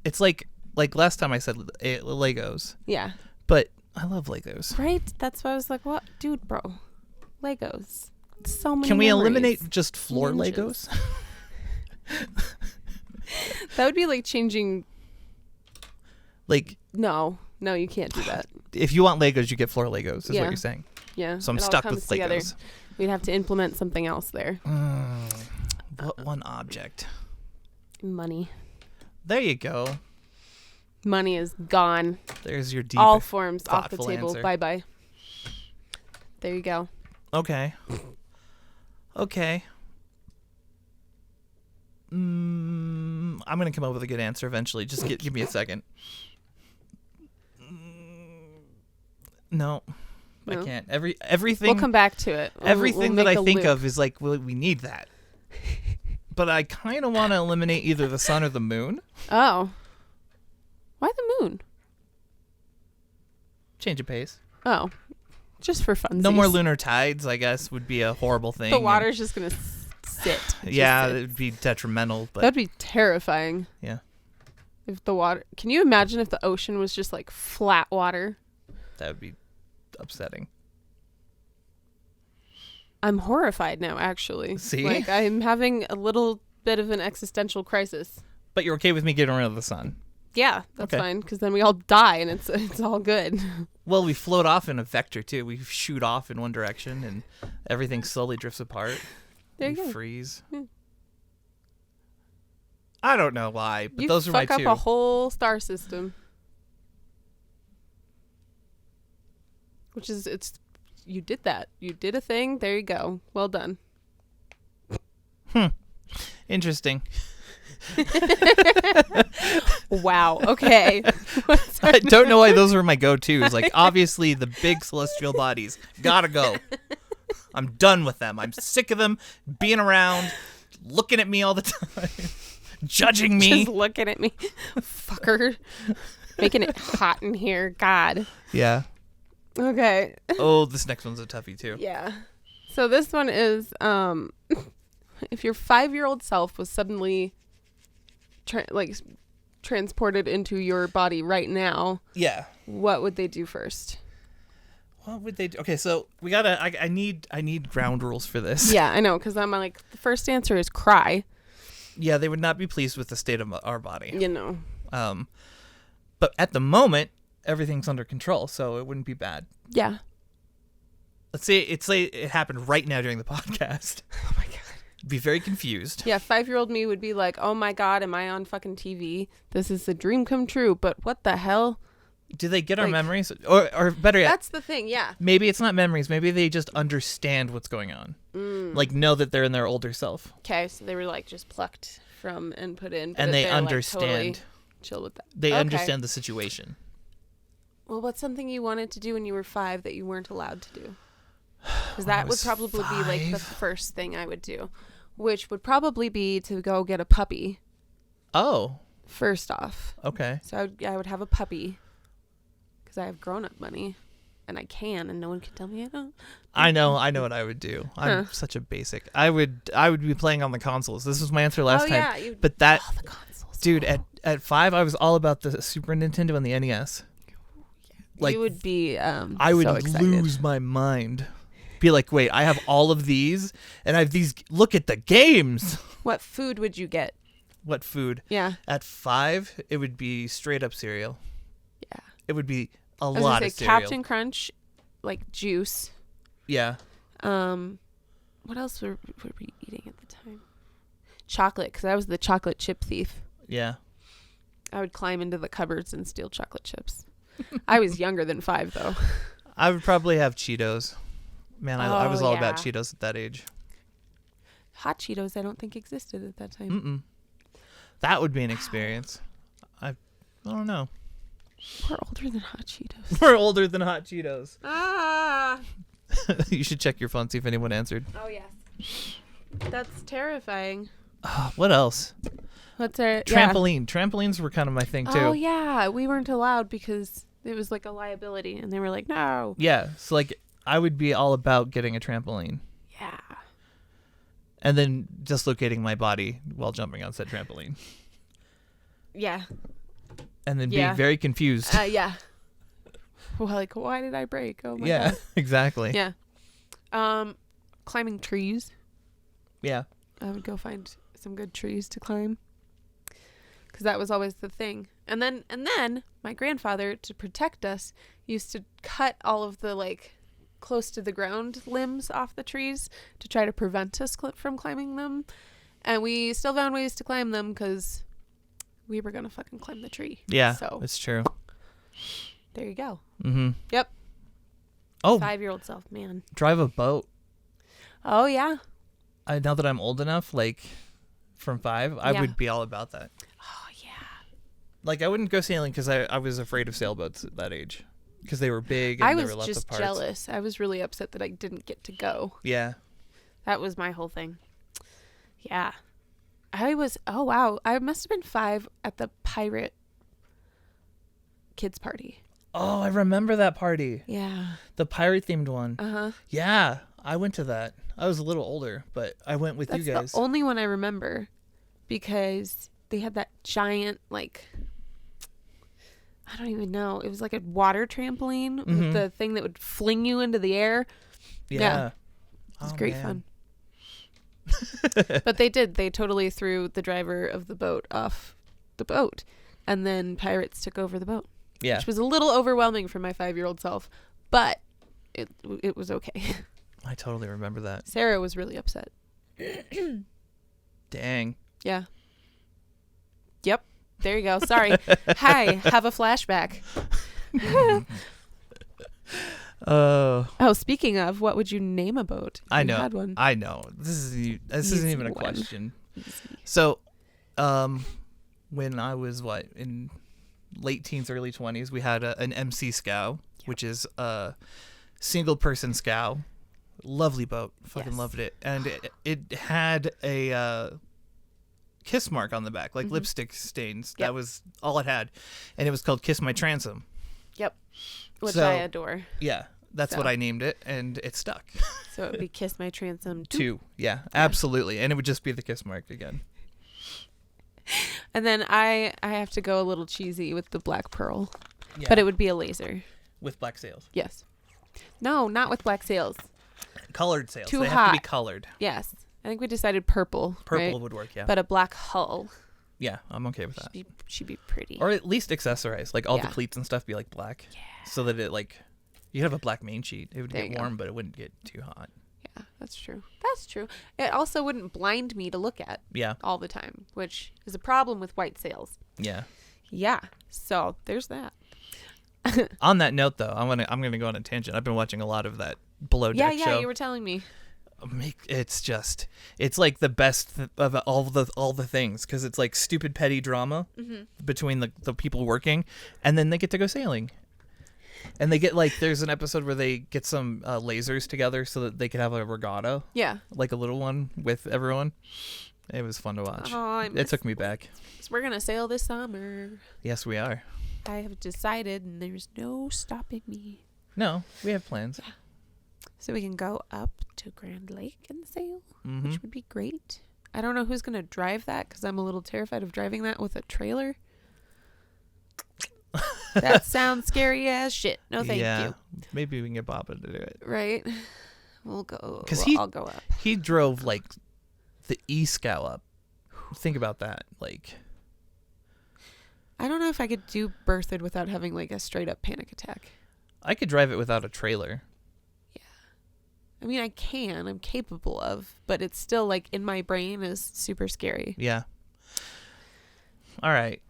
It's like last time I said Legos. Yeah. But I love Legos. Right? That's why I was like, what? Dude, bro. Legos. So many Can we memories. eliminate just floor Legos? That would be like changing. Like. No, you can't do that. If you want Legos, you get floor Legos, is what you're saying. Yeah. So I'm stuck with Legos. Together. We'd have to implement something else there. What one object? Money. There you go. Money is gone. There's your deep, all forms off the table. Answer. Bye-bye. There you go. Okay. I'm going to come up with a good answer eventually. Just give me a second. No, I can't. Everything. We'll come back to it. Everything that I think of is like, well, we need that. But I kind of want to eliminate either the sun or the moon. Oh. Why the moon? Change of pace. Oh. Just for fun. No more lunar tides, I guess, would be a horrible thing. The water's just going to sit. Yeah, it would be detrimental. But that'd be terrifying. Yeah. If the water... Can you imagine if the ocean was just like flat water? That would be upsetting. I'm horrified now, actually. See? Like, I'm having a little bit of an existential crisis. But you're okay with me getting rid of the sun? Yeah, that's fine, because then we all die, and it's all good. Well, we float off in a vector, too. We shoot off in one direction, and everything slowly drifts apart. There you go. Freeze. Yeah. I don't know why, but you those are my two. You fuck up a whole star system. Which is, you did that. You did a thing. There you go. Well done. Interesting. Wow. Okay. I don't know why those were my go-tos. Like, obviously, the big celestial bodies. Gotta go. I'm done with them. I'm sick of them being around, looking at me all the time, judging me. Just looking at me. Fucker. Making it hot in here. God. Yeah. Okay. Oh, this next one's a toughie, too. Yeah. So this one is, if your 5-year-old self was suddenly transported into your body right now, yeah, what would they do first? What would they do? Okay, so we gotta. I need ground rules for this. Yeah, I know, because I'm like, the first answer is cry. Yeah, they would not be pleased with the state of our body. You know. But at the moment, everything's under control, so it wouldn't be bad. Yeah. Let's say it happened right now during the podcast. Oh my god. Be very confused. Yeah, 5-year-old me would be like, oh my god, am I on fucking TV? This is a dream come true, but what the hell? Do they get our memories? Or better yet, that's the thing, yeah. maybe it's not memories. Maybe they just understand what's going on. Like, know that they're in their older self. Okay, so they were like just plucked from and put in. But And they they're, understand. Like, totally chill with that. They Okay. understand the situation. Well, what's something you wanted to do when you were 5 that you weren't allowed to do? Because that would probably be like the first thing I would do, which would probably be to go get a puppy. Oh. First off. Okay. So I would have a puppy because I have grown-up money and I can, and no one can tell me I don't. I know what I would do. I'm such a basic. I would be playing on the consoles. This was my answer last time. Yeah, but that, the consoles. dude, at 5, I was all about the Super Nintendo and the NES. Like, you would be I would so excited. lose my mind. Be like, wait, I have all of these, and I have these. Look at the games. What food would you get? What food? Yeah. At 5, it would be straight up cereal. Yeah. It would be a I was lot gonna of say cereal. Captain Crunch, like juice. Yeah. What else were we eating at the time? Chocolate, because I was the chocolate chip thief. Yeah. I would climb into the cupboards and steal chocolate chips. I was younger than 5, though. I would probably have Cheetos. Man, I was all about yeah. Cheetos at that age. Hot Cheetos, I don't think existed at that time. That would be an experience. I don't know. We're older than Hot Cheetos. We're older than Hot Cheetos. Ah! You should check your phone, see if anyone answered. Oh, yes. That's terrifying. What else? What's our... Trampoline. Trampolines were kind of my thing, too. Oh, yeah. We weren't allowed because it was like a liability, and they were like, no. Yeah, so like I would be all about getting a trampoline. Yeah. And then dislocating my body while jumping on said trampoline. Yeah. And then being very confused. Yeah. Well, like, why did I break? Oh, my God. Exactly. Yeah. Climbing trees. Yeah. I would go find some good trees to climb. Because that was always the thing. And then my grandfather, to protect us, used to cut all of the, like, close to the ground limbs off the trees to try to prevent us from climbing them. And we still found ways to climb them because we were going to fucking climb the tree. Yeah, so it's true. There you go. Mm-hmm. Yep. Oh. 5-year-old self, man. Drive a boat. Oh, yeah. Now that I'm old enough, like, from 5, I would be all about that. Oh, yeah. Like, I wouldn't go sailing because I was afraid of sailboats at that age. Because they were big and I there was were lots just of parts. jealous. I was really upset that I didn't get to go. Yeah. That was my whole thing. Yeah. Oh, wow. I must have been 5 at the pirate kids party. Oh, I remember that party. Yeah. The pirate-themed one. Uh-huh. Yeah, I went to that. I was a little older, but I went with you guys. That's the only one I remember because they had that giant, like, I don't even know. It was like a water trampoline with the thing that would fling you into the air. Yeah. It was great fun. But they totally threw the driver of the boat off the boat, and then pirates took over the boat. Yeah. Which was a little overwhelming for my 5-year-old self, but it was okay. I totally remember that. Sarah was really upset. Dang. Yeah. Yep. There you go. Sorry. Hi. Have a flashback. Oh, speaking of, what would you name a boat? I know. You had one. I know. This isn't even a one. question. Easy. So, when I was in late teens, early 20s, we had an MC scow, which is a single person scow. Lovely boat. Fucking loved it. And it had a kiss mark on the back, like lipstick stains. Yep. That was all it had. And it was called Kiss My Transom. Yep. Which I adore. Yeah. That's what I named it, and it stuck. So it would be Kiss My Transom 2. Yeah, absolutely. And it would just be the kiss mark again. And then I have to go a little cheesy with the Black Pearl. Yeah. But it would be a laser. With black sails. Yes. No, not with black sails. Colored sails. Too they hot. have to be colored. Yes. I think we decided purple. Purple right? would work, yeah. But a black hull. Yeah, I'm okay with that. Should be pretty. Or at least accessorized. Like all the Yeah. cleats and stuff be like black. Yeah. So that it like, you'd have a black main sheet. It would There you get go. warm, but it wouldn't get too hot. Yeah, that's true. That's true. It also wouldn't blind me to look at Yeah. all the time, which is a problem with white sails. Yeah. Yeah. So there's that. On that note, though, I'm gonna go on a tangent. I've been watching a lot of that Below Deck Yeah, show. you were telling me. It's like the best of all the things, because it's like stupid petty drama between the people working, and then they get to go sailing. And they get like, there's an episode where they get some lasers together so that they could have a regatta, Yeah. like a little one with everyone. It was fun to watch. Oh, It took me back. We're going to sail this summer. Yes, we are. I have decided, and there's no stopping me. No, we have plans. So we can go up to Grand Lake and sail, Mm-hmm. which would be great. I don't know who's going to drive that, because I'm a little terrified of driving that with a trailer. That sounds scary as shit. No, thank you. Maybe we can get Papa to do it. Right? We'll go. 'Cause I'll go up. He drove like the E-Scow up. Think about that. Like, I don't know if I could do Berthoud without having like a straight up panic attack. I could drive it without a trailer. I mean, I can. I'm capable of, but it's still like in my brain is super scary. Yeah. All right.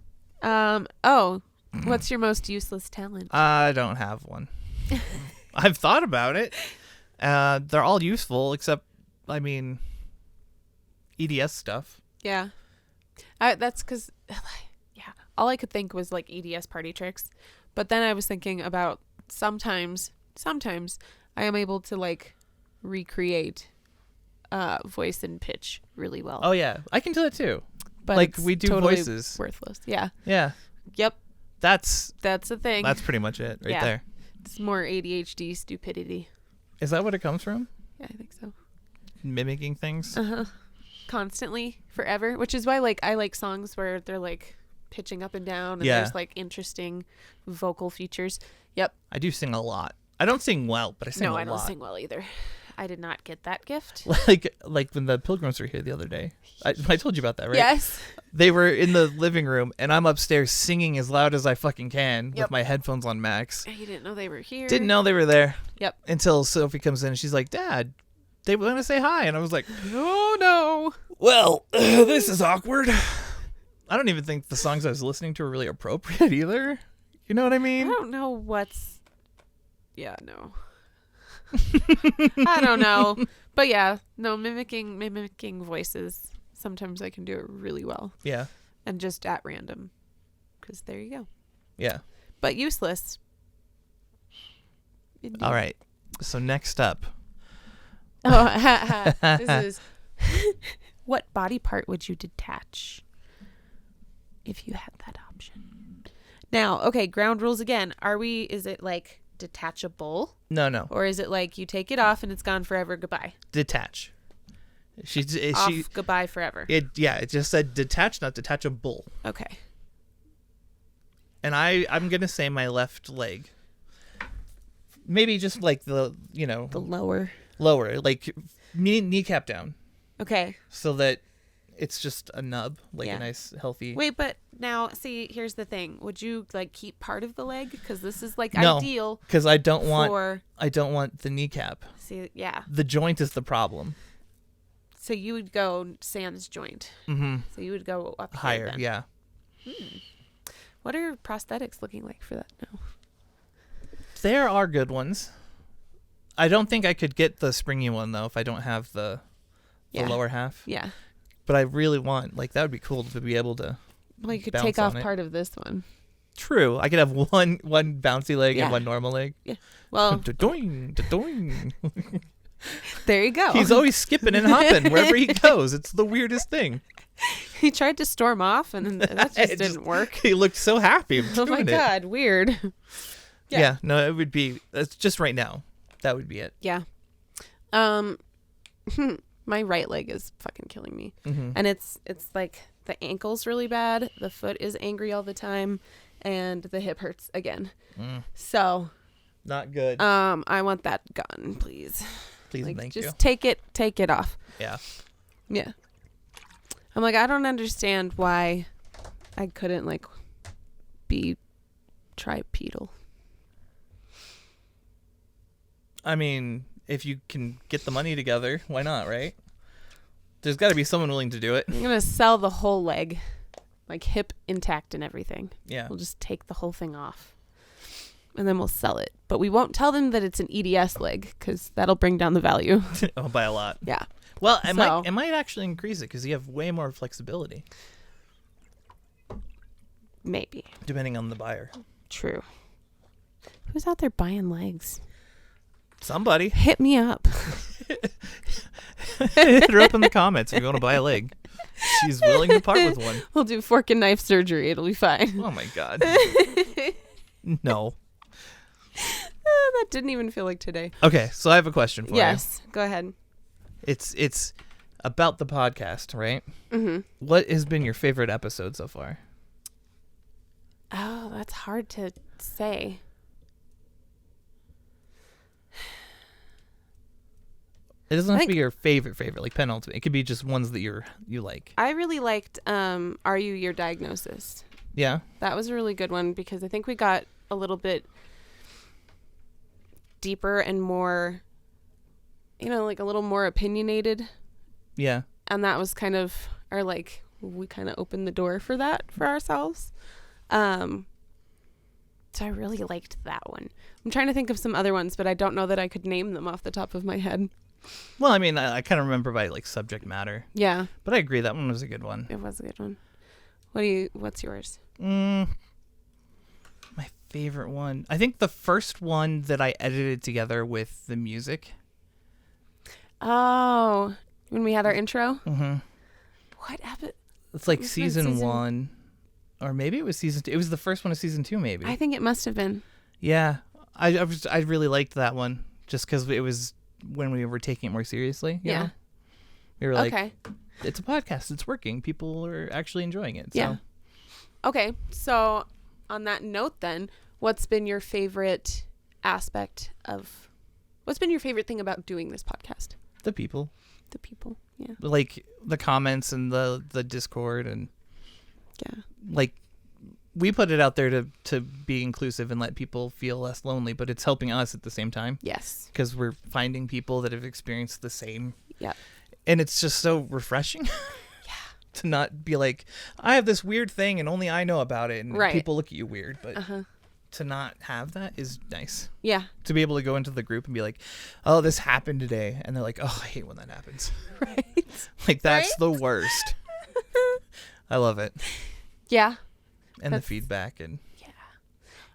Oh, what's your most useless talent? I don't have one. I've thought about it. They're all useful except, I mean, EDS stuff. Yeah. That's because, yeah, all I could think was like EDS party tricks. But then I was thinking about sometimes I am able to like recreate voice and pitch really well. Oh, yeah. I can do that too. But like it's we do totally voices. worthless. Yeah. Yeah. Yep. That's the thing. That's pretty much it right there. It's more ADHD stupidity. Is that what it comes from? Yeah, I think so. Mimicking things? Uh-huh. Constantly, forever, which is why like I like songs where they're like pitching up and down and there's like interesting vocal features. Yep. I do sing a lot. I don't sing well, but I sing a lot. No, I don't sing well either. I did not get that gift. Like when the Pilgrims were here the other day. I told you about that, right? Yes. They were in the living room, and I'm upstairs singing as loud as I fucking can with my headphones on max. You didn't know they were here. Didn't know they were there. Yep. Until Sophie comes in, and she's like, Dad, they want to say hi. And I was like, Oh, no. well, this is awkward. I don't even think the songs I was listening to were really appropriate either. You know what I I mean? don't know what's... Yeah, no. I don't know. But yeah, no, mimicking voices. Sometimes I can do it really well. Yeah. And just at random. Because there you go. Yeah. But useless. Indeed. All right. So next up. Oh, this is... What body part would you detach if you had that option? Now, okay, ground rules again. Is it like detachable? No. Or is it like you take it off and it's gone forever, goodbye? Detach. Goodbye forever. It just said detach, not detachable. Okay. And I'm gonna say my left leg. Maybe just like the lower, like kneecap down, okay, so that it's just a nub, like Yeah. a nice healthy. Wait, but now see, here's the thing: would you like keep part of the leg? Because this is like No, ideal. Because I don't want the kneecap. See, yeah. The joint is the problem. So you would go sans joint. Mm-hmm. So you would go up here Higher, then. yeah. What are prosthetics looking like for that now? There are good ones. I don't think I could get the springy one though if I don't have the lower half. Yeah. But I really want, like, that would be cool to be able to. Well, you could bounce take off on it. part of this one. True. I could have one bouncy leg Yeah. and one normal leg. Yeah. Well, Da-doing, da-doing. there you go. He's always skipping and hopping wherever he goes. It's the weirdest thing. He tried to storm off, and that just didn't work. He looked so happy. Oh my God, weird. Yeah. No, it would be. That's just right now. That would be it. Yeah. My right leg is fucking killing me. Mm-hmm. And it's like the ankle's really bad, the foot is angry all the time, and the hip hurts again. So Not good. I want that gun, please. Please and Like, thank you. just take it off. Yeah. Yeah. I'm like, I don't understand why I couldn't, like, be tripedal. I mean, if you can get the money together, why not, right? There's got to be someone willing to do it. I'm going to sell the whole leg, like hip intact and everything. Yeah. We'll just take the whole thing off. And then we'll sell it. But we won't tell them that it's an EDS leg because that'll bring down the value. Oh, by a lot. Yeah. Well, it might actually increase it because you have way more flexibility. Maybe. Depending on the buyer. True. Who's out there buying legs? Somebody. Hit me up. Hit her up in the comments if you want to buy a leg. She's willing to part with one. We'll do fork and knife surgery. It'll be fine. Oh, my God. No. That didn't even feel like today. Okay, so I have a question for you. Yes. Go ahead. It's about the podcast, right? Mm-hmm. What has been your favorite episode so far? Oh, that's hard to say. It doesn't have to be your favorite, like penultimate. It could be just ones that you like. I really liked Are You Your Diagnosis? Yeah. That was a really good one because I think we got a little bit deeper and more, like a little more opinionated. Yeah. And that was kind of we kind of opened the door for that for ourselves. So I really liked that one. I'm trying to think of some other ones, but I don't know that I could name them off the top of my head. Well, I mean, I kind of remember by like subject matter. Yeah. But I agree that one was a good one. It was a good one. What's yours? My favorite one. I think the first one that I edited together with the music. Oh, when we had our intro? Mm-hmm. What happened? It's like season 1. Or maybe it was season 2. It was the first one of season 2, maybe. I think it must have been. Yeah. I really liked that one just because it was when we were taking it more seriously. You know? We were like, okay. It's a podcast. It's working. People are actually enjoying it. So. Yeah. Okay. So on that note then, what's been your favorite thing about doing this podcast? The people. The people. Yeah. Like the comments and the Discord and like we put it out there to be inclusive and let people feel less lonely, but it's helping us at the same time. Yes. Because we're finding people that have experienced the same. Yeah. And it's just so refreshing. To not be like, I have this weird thing and only I know about it and people look at you weird, but to not have that is nice. Yeah. To be able to go into the group and be like, oh, this happened today. And they're like, oh, I hate when that happens. Right. Like, that's the worst. I love it. Yeah. And the feedback and. Yeah.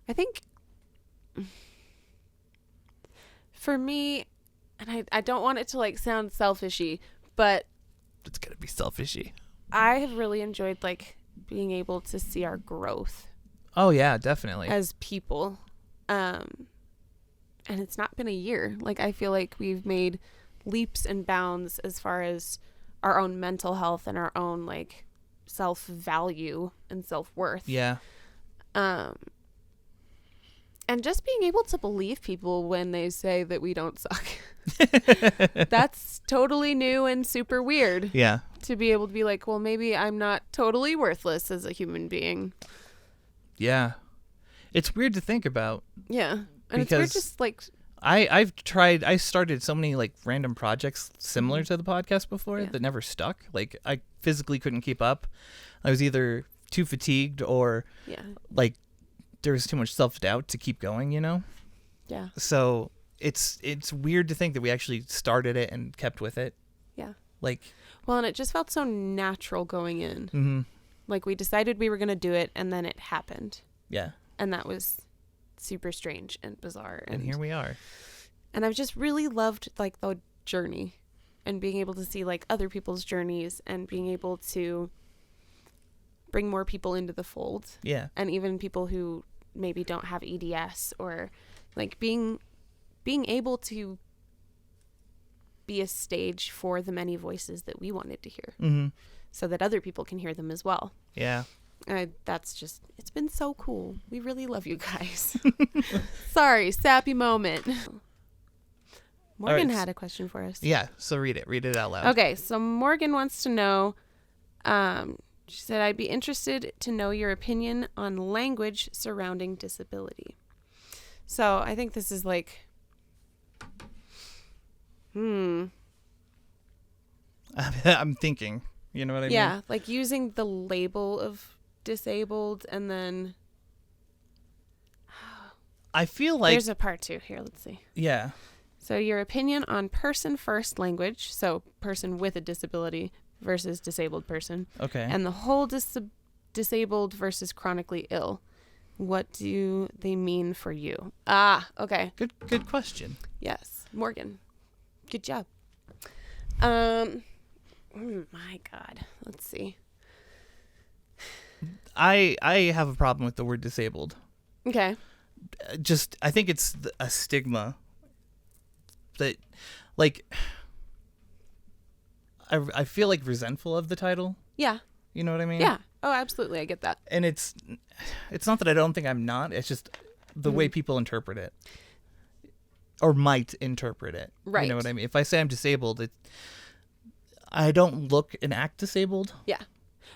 I think for me, and I don't want it to like sound selfishy, but. It's going to be selfishy. I have really enjoyed like being able to see our growth. Oh yeah, definitely. As people. And it's not been a year. Like I feel like we've made leaps and bounds as far as our own mental health and our own like self-value and self-worth. Yeah. And just being able to believe people when they say that we don't suck. That's totally new and super weird. Yeah. To be able to be like, well, maybe I'm not totally worthless as a human being. Yeah. It's weird to think about. Yeah. And it's weird just like... I started so many like random projects similar to the podcast before that never stuck. Like I physically couldn't keep up. I was either too fatigued or like there was too much self-doubt to keep going, you know? Yeah. So it's weird to think that we actually started it and kept with it. Yeah. Like... Well, and it just felt so natural going in. Mm-hmm. Like we decided we were going to do it and then it happened. Yeah. And that was super strange and bizarre. And here we are. And I've just really loved like the journey and being able to see like other people's journeys and being able to bring more people into the fold. Yeah. And even people who maybe don't have EDS or like being able to be a stage for the many voices that we wanted to hear so that other people can hear them as well. Yeah. It's been so cool. We really love you guys. Sorry, sappy moment. Morgan had a question for us. Yeah, so read it out loud. Okay, so Morgan wants to know, she said, I'd be interested to know your opinion on language surrounding disability. So I think this is like, I'm thinking, you know what I mean? Yeah, like using the label of disabled and then I feel like there's a part 2 here. Let's see. Yeah. So your opinion on person first language, so person with a disability versus disabled person. Okay. And the whole disabled versus chronically ill. What do they mean for you? Okay. Good question. Yes. Morgan. Good job. My God. Let's see. I have a problem with the word disabled. Okay. I think it's a stigma that, like, I feel like resentful of the title. Yeah. You know what I mean? Yeah. Oh, absolutely. I get that. And it's not that I don't think I'm not. It's just the way people interpret it, or might interpret it. Right. You know what I mean? If I say I'm disabled, I don't look and act disabled. Yeah.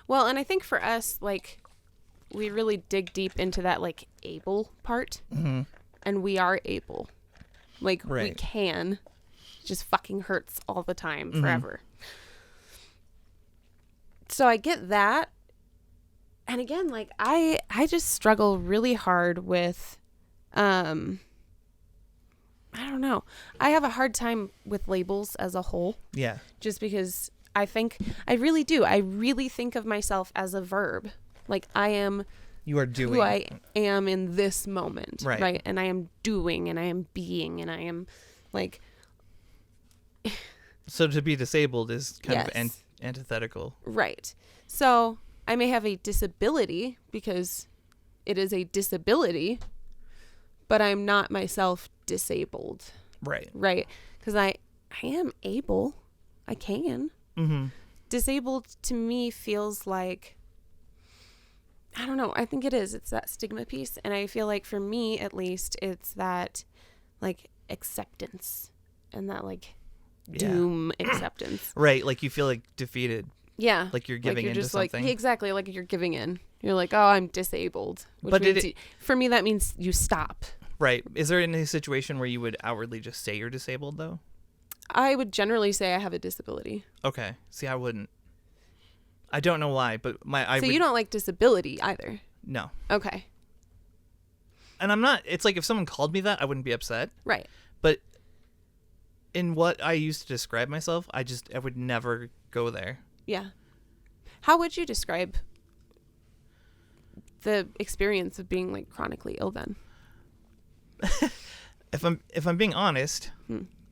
Well, and I think for us, like, we really dig deep into that, like, able part. Mm-hmm. And we are able. Like, we Right. can. It just fucking hurts all the time, forever. So I get that. And again, like, I just struggle really hard with, I don't know. I have a hard time with labels as a whole. Yeah. Just because I really do. I really think of myself as a verb. Like, I am You are doing who I am in this moment. Right. And I am doing, and I am being, and I am, like... So to be disabled is kind Yes. of antithetical. Right. So I may have a disability because it is a disability, but I'm not myself disabled. Right. Right. Because I am able. I can. Mm-hmm. Disabled to me feels like, I don't know. I think it is. It's that stigma piece. And I feel like for me, at least, it's that, like, acceptance and that, like, doom acceptance. Right. Like you feel like defeated. Yeah. Like you're giving into something. Like, exactly. Like you're giving in. You're like, oh, I'm disabled. Which But means for me, that means you stop. Right. Is there any situation where you would outwardly just say you're disabled, though? I would generally say I have a disability. Okay. See, I wouldn't. I don't know why, but You don't like disability either? No. Okay. And I'm not. It's like if someone called me that, I wouldn't be upset. Right. But in what I used to describe myself, I would never go there. Yeah. How would you describe the experience of being, like, chronically ill then? If I'm being honest,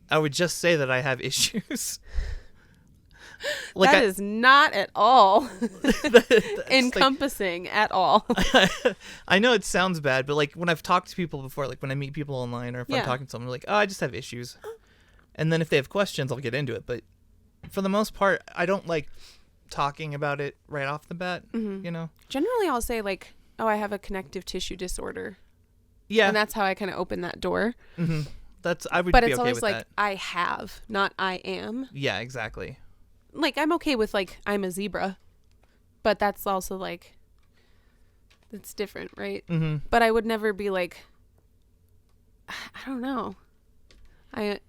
I would just say that I have issues. Like that is not at all encompassing at all. I know it sounds bad, but like when I've talked to people before, like when I meet people online or if I'm talking to someone, like, oh, I just have issues. And then if they have questions, I'll get into it. But for the most part, I don't like talking about it right off the bat, you know? Generally, I'll say like, oh, I have a connective tissue disorder. Yeah. And that's how I kind of open that door. Mm-hmm. I would but be it's okay always with like, that. I have, not I am. Yeah, exactly. Like, I'm okay with, like, I'm a zebra. But that's also, like, it's different, right? Mm-hmm. But I would never be like, I don't know. I'm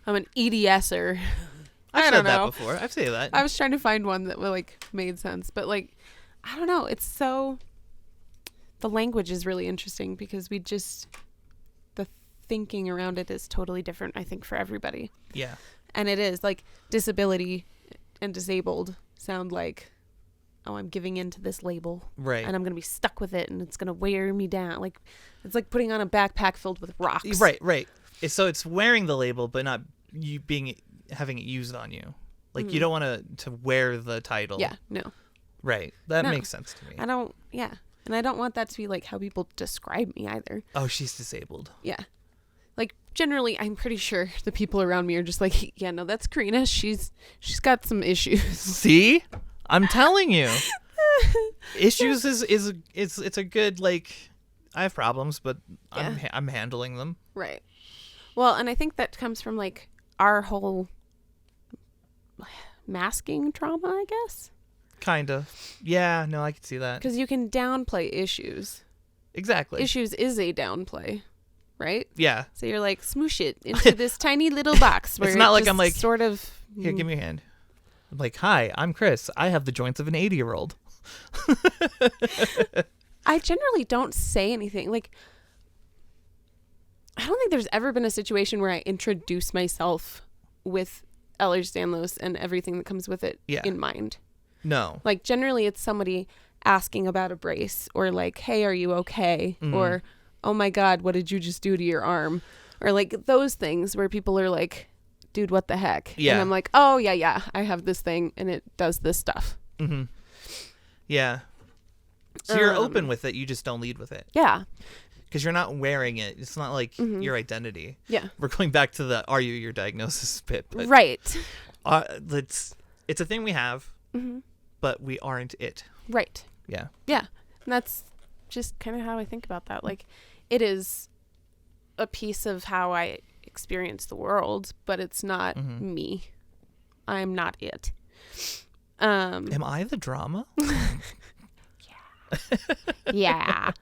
an EDSer. I've I said don't that know. before. I've said that. I was trying to find one that, like, made sense. But, like, I don't know. It's so... The language is really interesting because the thinking around it is totally different, I think, for everybody. Yeah. And it is like disability and disabled sound like, oh, I'm giving in to this label. Right. And I'm going to be stuck with it and it's going to wear me down. Like, it's like putting on a backpack filled with rocks. Right. So it's wearing the label, but not you having it used on you. Like you don't want to wear the title. Yeah, no. Right. That makes sense to me. And I don't want that to be like how people describe me either. Oh, she's disabled. Yeah. Like, generally, I'm pretty sure the people around me are just like, yeah, no, that's Karina. She's got some issues. See? I'm telling you. Issues is it's a good, like, I have problems, but I'm handling them. Right. Well, and I think that comes from like our whole masking trauma, I guess. Kind of. Yeah, no, I can see that. Because you can downplay issues. Exactly. Issues is a downplay, right? Yeah. So you're like, smoosh it into this tiny little box where it's not like I'm like, sort of. Here, give me your hand. I'm like, hi, I'm Chris. I have the joints of an 80-year-old. I generally don't say anything. Like, I don't think there's ever been a situation where I introduce myself with Ehlers-Danlos and everything that comes with it in mind. No. Like, generally, it's somebody asking about a brace or like, hey, are you okay? Or, oh my God, what did you just do to your arm? Or like those things where people are like, dude, what the heck? Yeah. And I'm like, oh, yeah, I have this thing and it does this stuff. Mm-hmm. Yeah. So you're open with it. You just don't lead with it. Yeah. Because you're not wearing it. It's not like your identity. Yeah. We're going back to the are you your diagnosis bit. But, right. It's a thing we have, but we aren't it. Right. Yeah. Yeah. And that's just kind of how I think about that. Like, it is a piece of how I experience the world, but it's not me. I'm not it. Am I the drama? Yeah.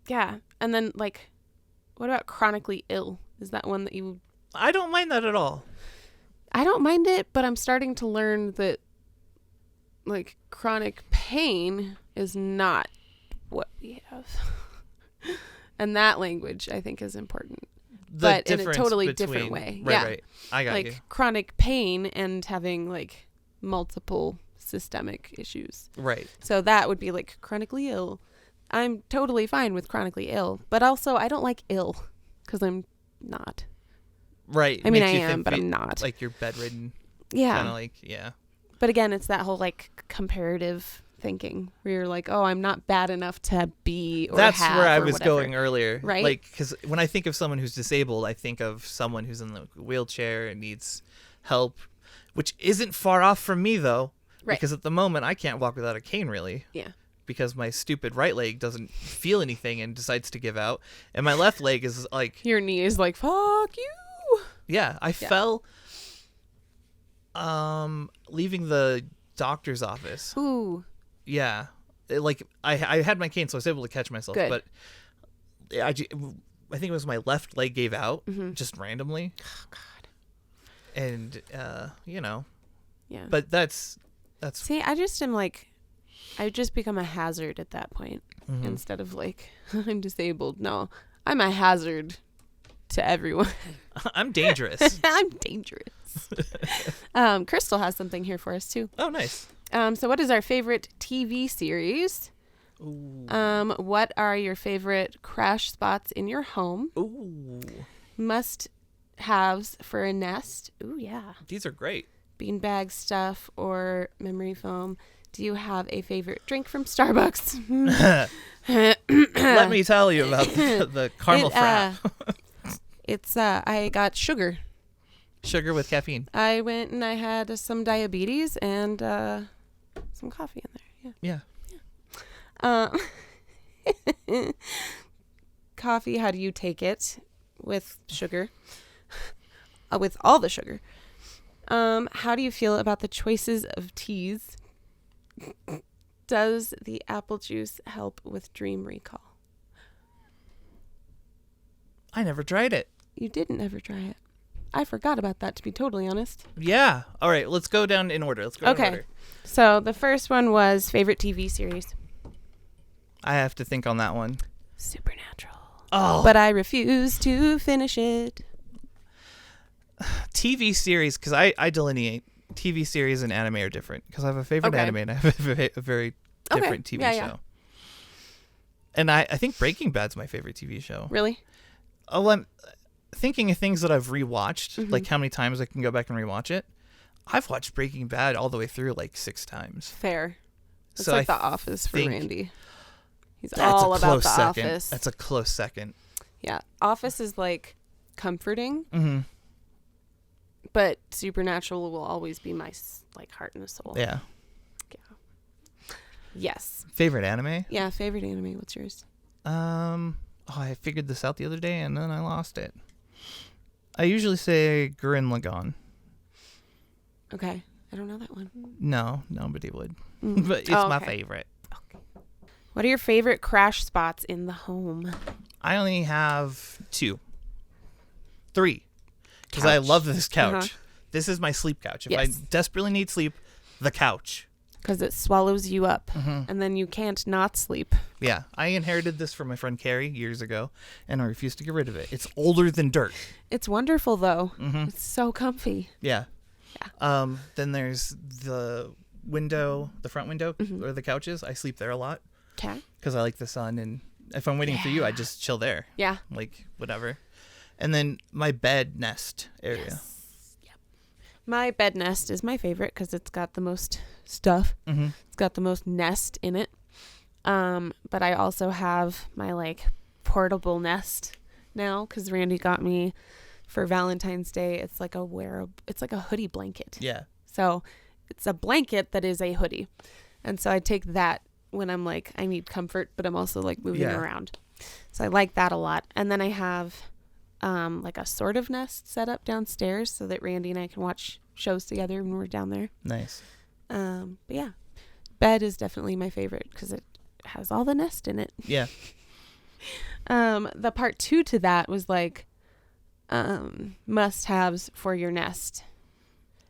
Yeah. And then, like, what about chronically ill? Is that one that you... I don't mind that at all. I don't mind it, but I'm starting to learn that, like, chronic pain is not what we have. And that language, I think, is important. But in a totally different way. Right, yeah. right. I got you. Like, chronic pain and having, like, multiple systemic issues. Right. So that would be, like, chronically ill. I'm totally fine with chronically ill. But also, I don't like ill because I'm not. Right. I mean, I am, but I'm not. Like, you're bedridden. Yeah. Kind of like, yeah. But again, it's that whole, like, comparative thinking where you're like, oh, I'm not bad enough to be or that's have where I or was whatever. going earlier. Right. Like, because when I think of someone who's disabled, I think of someone who's in the wheelchair and needs help, which isn't far off from me, though. Right. Because at the moment, I can't walk without a cane, really. Yeah. Because my stupid right leg doesn't feel anything and decides to give out. And my left leg is like... Your knee is like, fuck you. Yeah. I fell leaving the doctor's office. Ooh. Yeah. I had my cane, so I was able to catch myself. Good. But I think it was my left leg gave out just randomly. Oh, God. And, Yeah. But that's... See, I just am like... I just become a hazard at that point instead of like, I'm disabled. No, I'm a hazard to everyone. I'm dangerous. I'm dangerous. Crystal has something here for us too. Oh, nice. So what is our favorite TV series? Ooh. What are your favorite crash spots in your home? Ooh. Must-haves for a nest. Ooh, yeah. These are great. Beanbag stuff or memory foam. Do you have a favorite drink from Starbucks? Let me tell you about the caramel frap. I got sugar. Sugar with caffeine. I went and I had some diabetes and some coffee in there. Yeah. Coffee, how do you take it? With sugar. With all the sugar. How do you feel about the choices of teas? Does the apple juice help with dream recall? I never tried it. You didn't ever try it. I forgot about that, to be totally honest. Yeah. All right. Let's go down in order. In order. So the first one was favorite TV series. I have to think on that one. Supernatural. Oh. But I refuse to finish it. TV series, because I delineate TV series and anime are different. Because I have a favorite anime and I have a very different TV show. Yeah. And I think Breaking Bad's my favorite TV show. Really? Oh, I'm thinking of things that I've rewatched, like how many times I can go back and rewatch it. I've watched Breaking Bad all the way through like 6 times. Fair. It's so like The Office for Randy. He's that's all a about close The second. Office. That's a close second. Yeah. Office is like comforting. Mm-hmm. But Supernatural will always be my like heart and soul. Yeah. Yeah. Yes. Favorite anime? Yeah, favorite anime. What's yours? I figured this out the other day and then I lost it. I usually say Gurren Lagann. Okay. I don't know that one. No, nobody would. But it's my favorite. Okay. What are your favorite crash spots in the home? I only have 3. Because I love this couch. Uh-huh. This is my sleep couch. If I Yes. desperately need sleep, the couch. Because it swallows you up, and then you can't not sleep. Yeah, I inherited this from my friend Carrie years ago, and I refuse to get rid of it. It's older than dirt. It's wonderful, though. It's so comfy. Yeah. Then there's the window, the front window, or the couches. I sleep there a lot. Okay. Because I like the sun, and if I'm waiting for you, I just chill there. Yeah. Like, whatever. And then my bed nest area. Yes. Yep. My bed nest is my favorite because it's got the most stuff. It's got the most nest in it. But I also have my like portable nest now because Randy got me for Valentine's Day. It's like it's like a hoodie blanket. Yeah. So it's a blanket that is a hoodie. And so I take that when I'm like, I need comfort, but I'm also like moving around. So I like that a lot. And then I have like a sort of nest set up downstairs so that Randy and I can watch shows together when we're down there. Nice. But yeah, bed is definitely my favorite because it has all the nest in it. Yeah. The part 2 to that was like must-haves for your nest.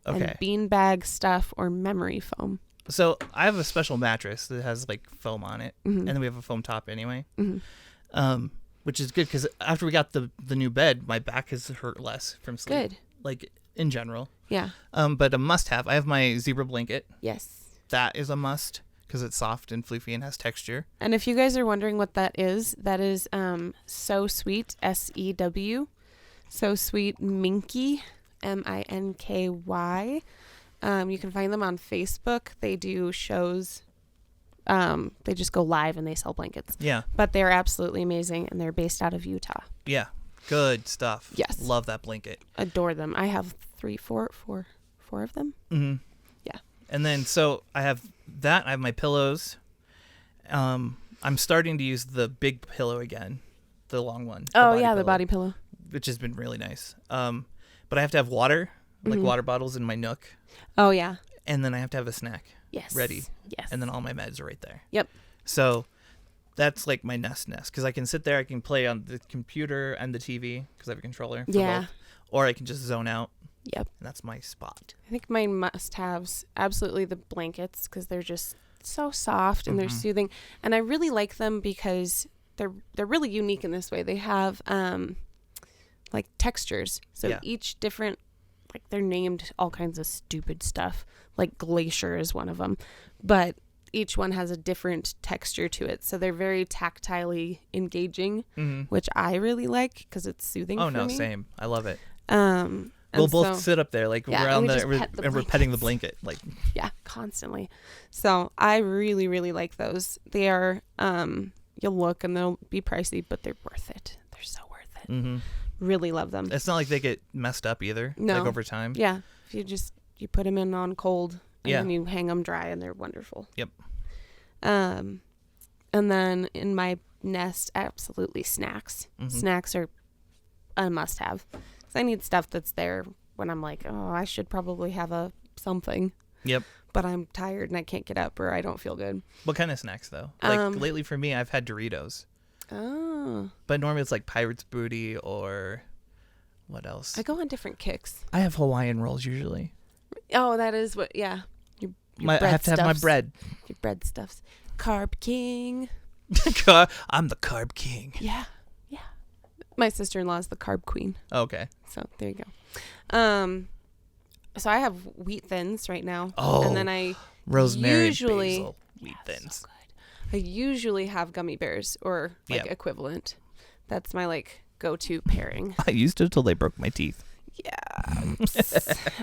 Okay. And beanbag stuff or memory foam. So I have a special mattress that has like foam on it, and then we have a foam top anyway. Which is good because after we got the new bed, my back has hurt less from sleep. Good. Like in general. Yeah. But a must-have. I have my zebra blanket. Yes. That is a must because it's soft and floofy and has texture. And if you guys are wondering what that is So Sweet, SEW. So Sweet Minky, MINKY. You can find them on Facebook. They do shows. They just go live and they sell blankets. Yeah. But they're absolutely amazing, and they're based out of Utah. Yeah. Good stuff. Yes. Love that blanket. Adore them. I have four of them. Mm-hmm. Yeah. And then, so I have that. I have my pillows. I'm starting to use the big pillow again, the long one. The body pillow. Which has been really nice. But I have to have water, like water bottles in my nook. Oh, yeah. And then I have to have a snack ready. Yes. And then all my meds are right there. Yep. So that's like my nest because I can sit there, I can play on the computer and the TV because I have a controller for both. Or I can just zone out. Yep. And that's my spot. I think my must-haves, absolutely the blankets, because they're just so soft and they're soothing. And I really like them because they're really unique in this way. They have like textures. So each different, like they're named all kinds of stupid stuff. Like Glacier is one of them. But each one has a different texture to it. So they're very tactilely engaging, which I really like because it's soothing for me. Oh, no, same. I love it. We'll both sit up there like around and we're petting the blanket. Like yeah, constantly. So I really, really like those. They are, you'll look and they'll be pricey, but they're worth it. They're so worth it. Mm-hmm. Really love them. It's not like they get messed up either. No. Like over time. Yeah. If you put them in on cold and then you hang them dry and they're wonderful. Yep. And then in my nest, absolutely snacks. Snacks are a must-have. Because I need stuff that's there when I'm like, oh, I should probably have something. Yep. But I'm tired and I can't get up or I don't feel good. What kind of snacks, though? Like lately for me, I've had Doritos. Oh. But normally it's like Pirate's Booty or what else? I go on different kicks. I have Hawaiian rolls usually. Oh, that is what, yeah. I have to have my bread. Your bread stuffs. Carb King. I'm the Carb King. Yeah. Yeah. My sister-in-law is the Carb Queen. Okay. So there you go. So I have wheat thins right now. Oh. And then I rosemary usually basil wheat thins. So good. I usually have gummy bears or like equivalent. That's my like go-to pairing. I used to until they broke my teeth. Yeah.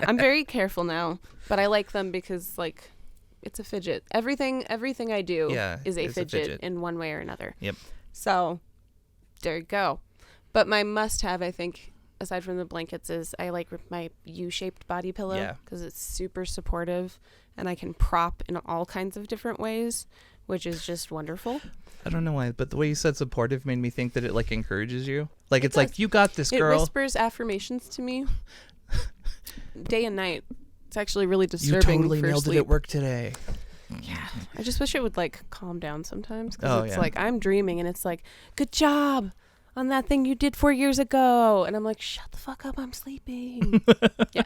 I'm very careful now, but I like them because like it's a fidget. Everything I do is a fidget in one way or another. Yep. So there you go. But my must-have, I think, aside from the blankets, is I like my U-shaped body pillow because it's super supportive and I can prop in all kinds of different ways, which is just wonderful. I don't know why, but the way you said supportive made me think that it like encourages you. Like it's like, you got this, girl. It whispers affirmations to me day and night. It's actually really You disturbing. totally nailed it at work today. Yeah. I just wish it would like calm down sometimes, because Oh, it's yeah. like I'm dreaming and it's like, good job on that thing you did 4 years ago. And I'm like, shut the fuck up, I'm sleeping. Yeah.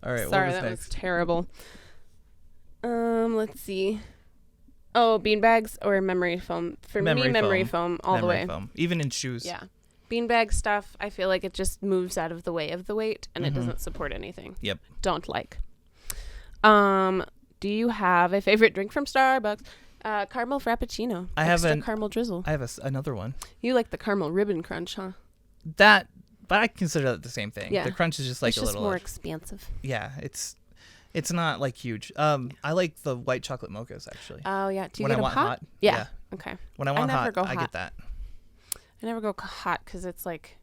All right. Sorry, what was that next? was terrible. Let's see. Oh, beanbags or memory foam? For me, memory foam all the way. Foam. Even in shoes. Yeah. Beanbag stuff, I feel like it just moves out of the way of the weight and it doesn't support anything. Yep. Don't like. Do you have a favorite drink from Starbucks? Caramel Frappuccino. I have Extra caramel drizzle. I have another one. You like the caramel ribbon crunch, huh? But I consider that the same thing. Yeah. The crunch is just like it's a just little more expansive. Yeah, it's not like huge. I like the white chocolate mochas actually. Oh, yeah. Do you when get I them want hot? Yeah. Okay. When I want never hot, go I hot. get that. I never go hot because it's like,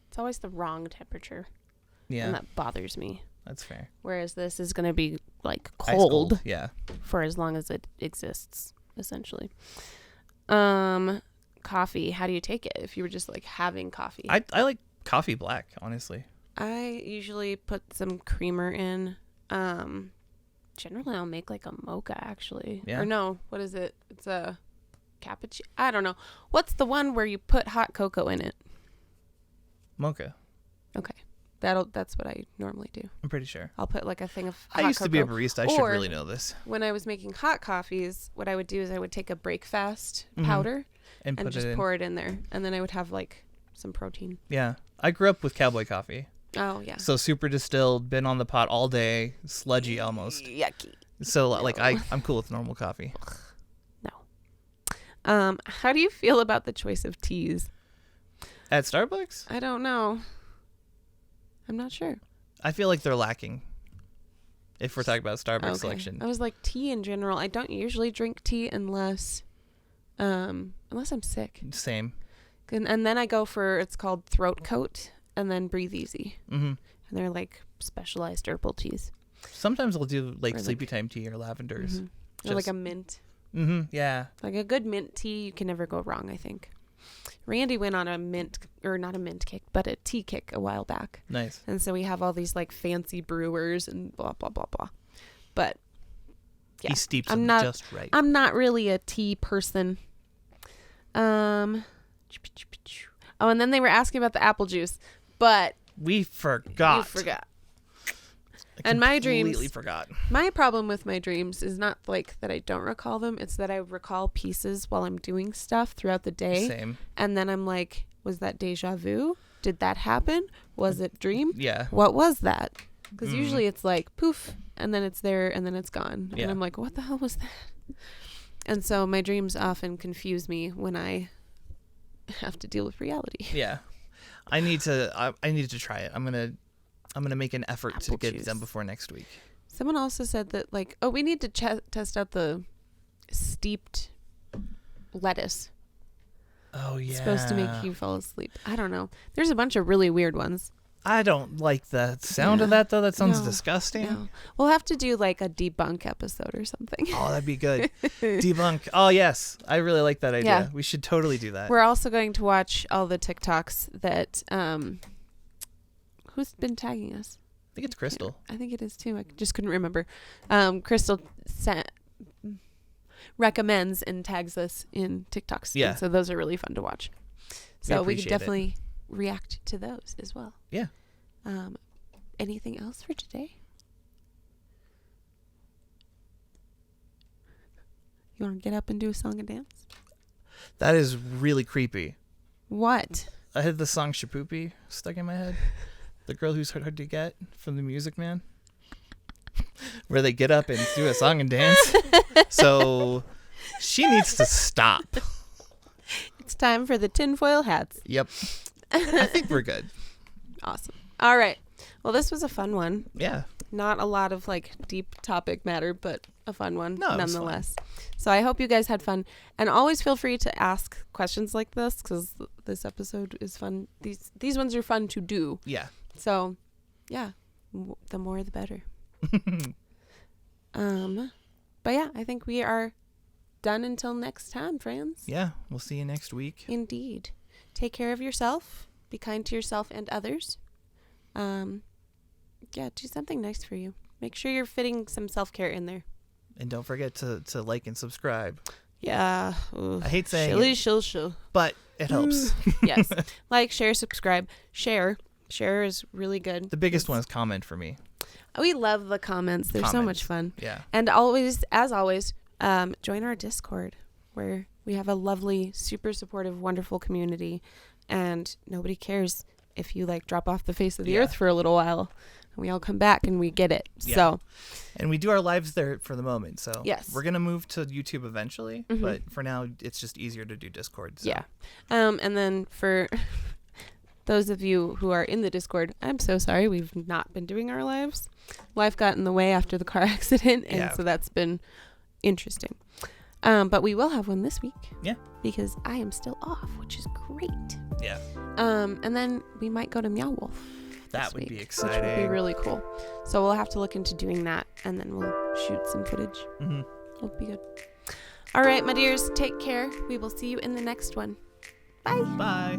it's always the wrong temperature. Yeah. And that bothers me. That's fair. Whereas this is going to be like Ice cold Yeah. for as long as it exists, essentially. Coffee. How do you take it if you were just like having coffee? I like coffee black, honestly. I usually put some creamer in. Generally I'll make like a mocha actually. Yeah. Or no, what is it? It's a cappuccino. I don't know. What's the one where you put hot cocoa in it? Mocha. Okay. That's what I normally do. I'm pretty sure. I'll put like a thing of hot I used to be a cocoa. barista. I should Or really know this. When I was making hot coffees, what I would do is I would take a breakfast powder And and put just it in. pour it in there. And then I would have like some protein. Yeah. I grew up with cowboy coffee. Oh, yeah. So super distilled, been on the pot all day, sludgy almost. Yucky. So like I'm cool with normal coffee. No. How do you feel about the choice of teas? At Starbucks? I don't know. I'm not sure. I feel like they're lacking. If we're talking about Starbucks selection. I was like, tea in general. I don't usually drink tea unless I'm sick. Same. And then I go for, it's called Throat Coat and then Breathe Easy. Mm-hmm. And they're like specialized herbal teas. Sometimes I'll do like Or sleepy time tea or lavenders. Or like a mint. Mm-hmm. Yeah. Like a good mint tea, you can never go wrong, I think. Randy went on a mint, or not a mint kick, but a tea kick a while back. Nice. And so we have all these like fancy brewers and blah, blah, blah, blah. But yeah, He steeps them just right. I'm not really a tea person. Oh, and then they were asking about the apple juice, but We forgot. you forgot. I And my dreams- completely forgot. My problem with my dreams is not like that I don't recall them. It's that I recall pieces while I'm doing stuff throughout the day. Same. And then I'm like, was that deja vu? Did that happen? Was it dream? Yeah. What was that? Because usually it's like poof, and then it's there, and then it's gone. Yeah. And I'm like, what the hell was that? And so my dreams often confuse me when I have to deal with reality. Yeah. I need to try it. I'm gonna make an effort to Apple get juice. it done before next week. Someone also said that like, oh, we need to test out the steeped lettuce. Oh yeah. It's supposed to make you fall asleep. I don't know. There's a bunch of really weird ones. I don't like the sound of that though. That sounds No. disgusting. No. We'll have to do like a debunk episode or something. Oh, that'd be good. Debunk. Oh yes, I really like that idea. Yeah. We should totally do that. We're also going to watch all the TikToks that who's been tagging us? I think it's Crystal. I think it is too. I just couldn't remember. Crystal recommends and tags us in TikToks. Yeah. And so those are really fun to watch. So we could appreciate it. definitely react to those as well. Yeah. Anything else for today? You want to get up and do a song and dance? That is really creepy. What? I had the song Shapoopy stuck in my head. The girl who's hard to get from the Music Man. Where they get up and do a song and dance. So she needs to stop. It's time for the tinfoil hats. Yep. I think we're good. Awesome. All right. Well, this was a fun one. Yeah. Not a lot of like deep topic matter, but a fun one No, it was nonetheless. So I hope you guys had fun, and always feel free to ask questions like this because this episode is fun. These ones are fun to do. Yeah. So, yeah, the more the better. But yeah, I think we are done until next time, friends. Yeah, we'll see you next week. Indeed. Take care of yourself. Be kind to yourself and others. Yeah, do something nice for you. Make sure you're fitting some self-care in there. And don't forget to like and subscribe. Yeah. I hate saying Shill. but it helps. Yes. Like, share, subscribe. Share is really good. The biggest one is comment for me. We love the comments. They're so much fun. Yeah. And as always, join our Discord, where we have a lovely, super supportive, wonderful community, and nobody cares if you drop off the face of the earth for a little while. We all come back and we get it. Yeah. So, and we do our lives there for the moment. So yes, we're gonna move to YouTube eventually, but for now it's just easier to do Discord. So. Yeah. And then for those of you who are in the Discord, I'm so sorry we've not been doing our lives. Life got in the way after the car accident, and so that's been interesting. But we will have one this week. Yeah. Because I am still off, which is great. Yeah. And then we might go to Meow Wolf. That would be exciting. Which would be really cool. So we'll have to look into doing that, and then we'll shoot some footage. It'll be good. All right, my dears, take care. We will see you in the next one. Bye. Bye.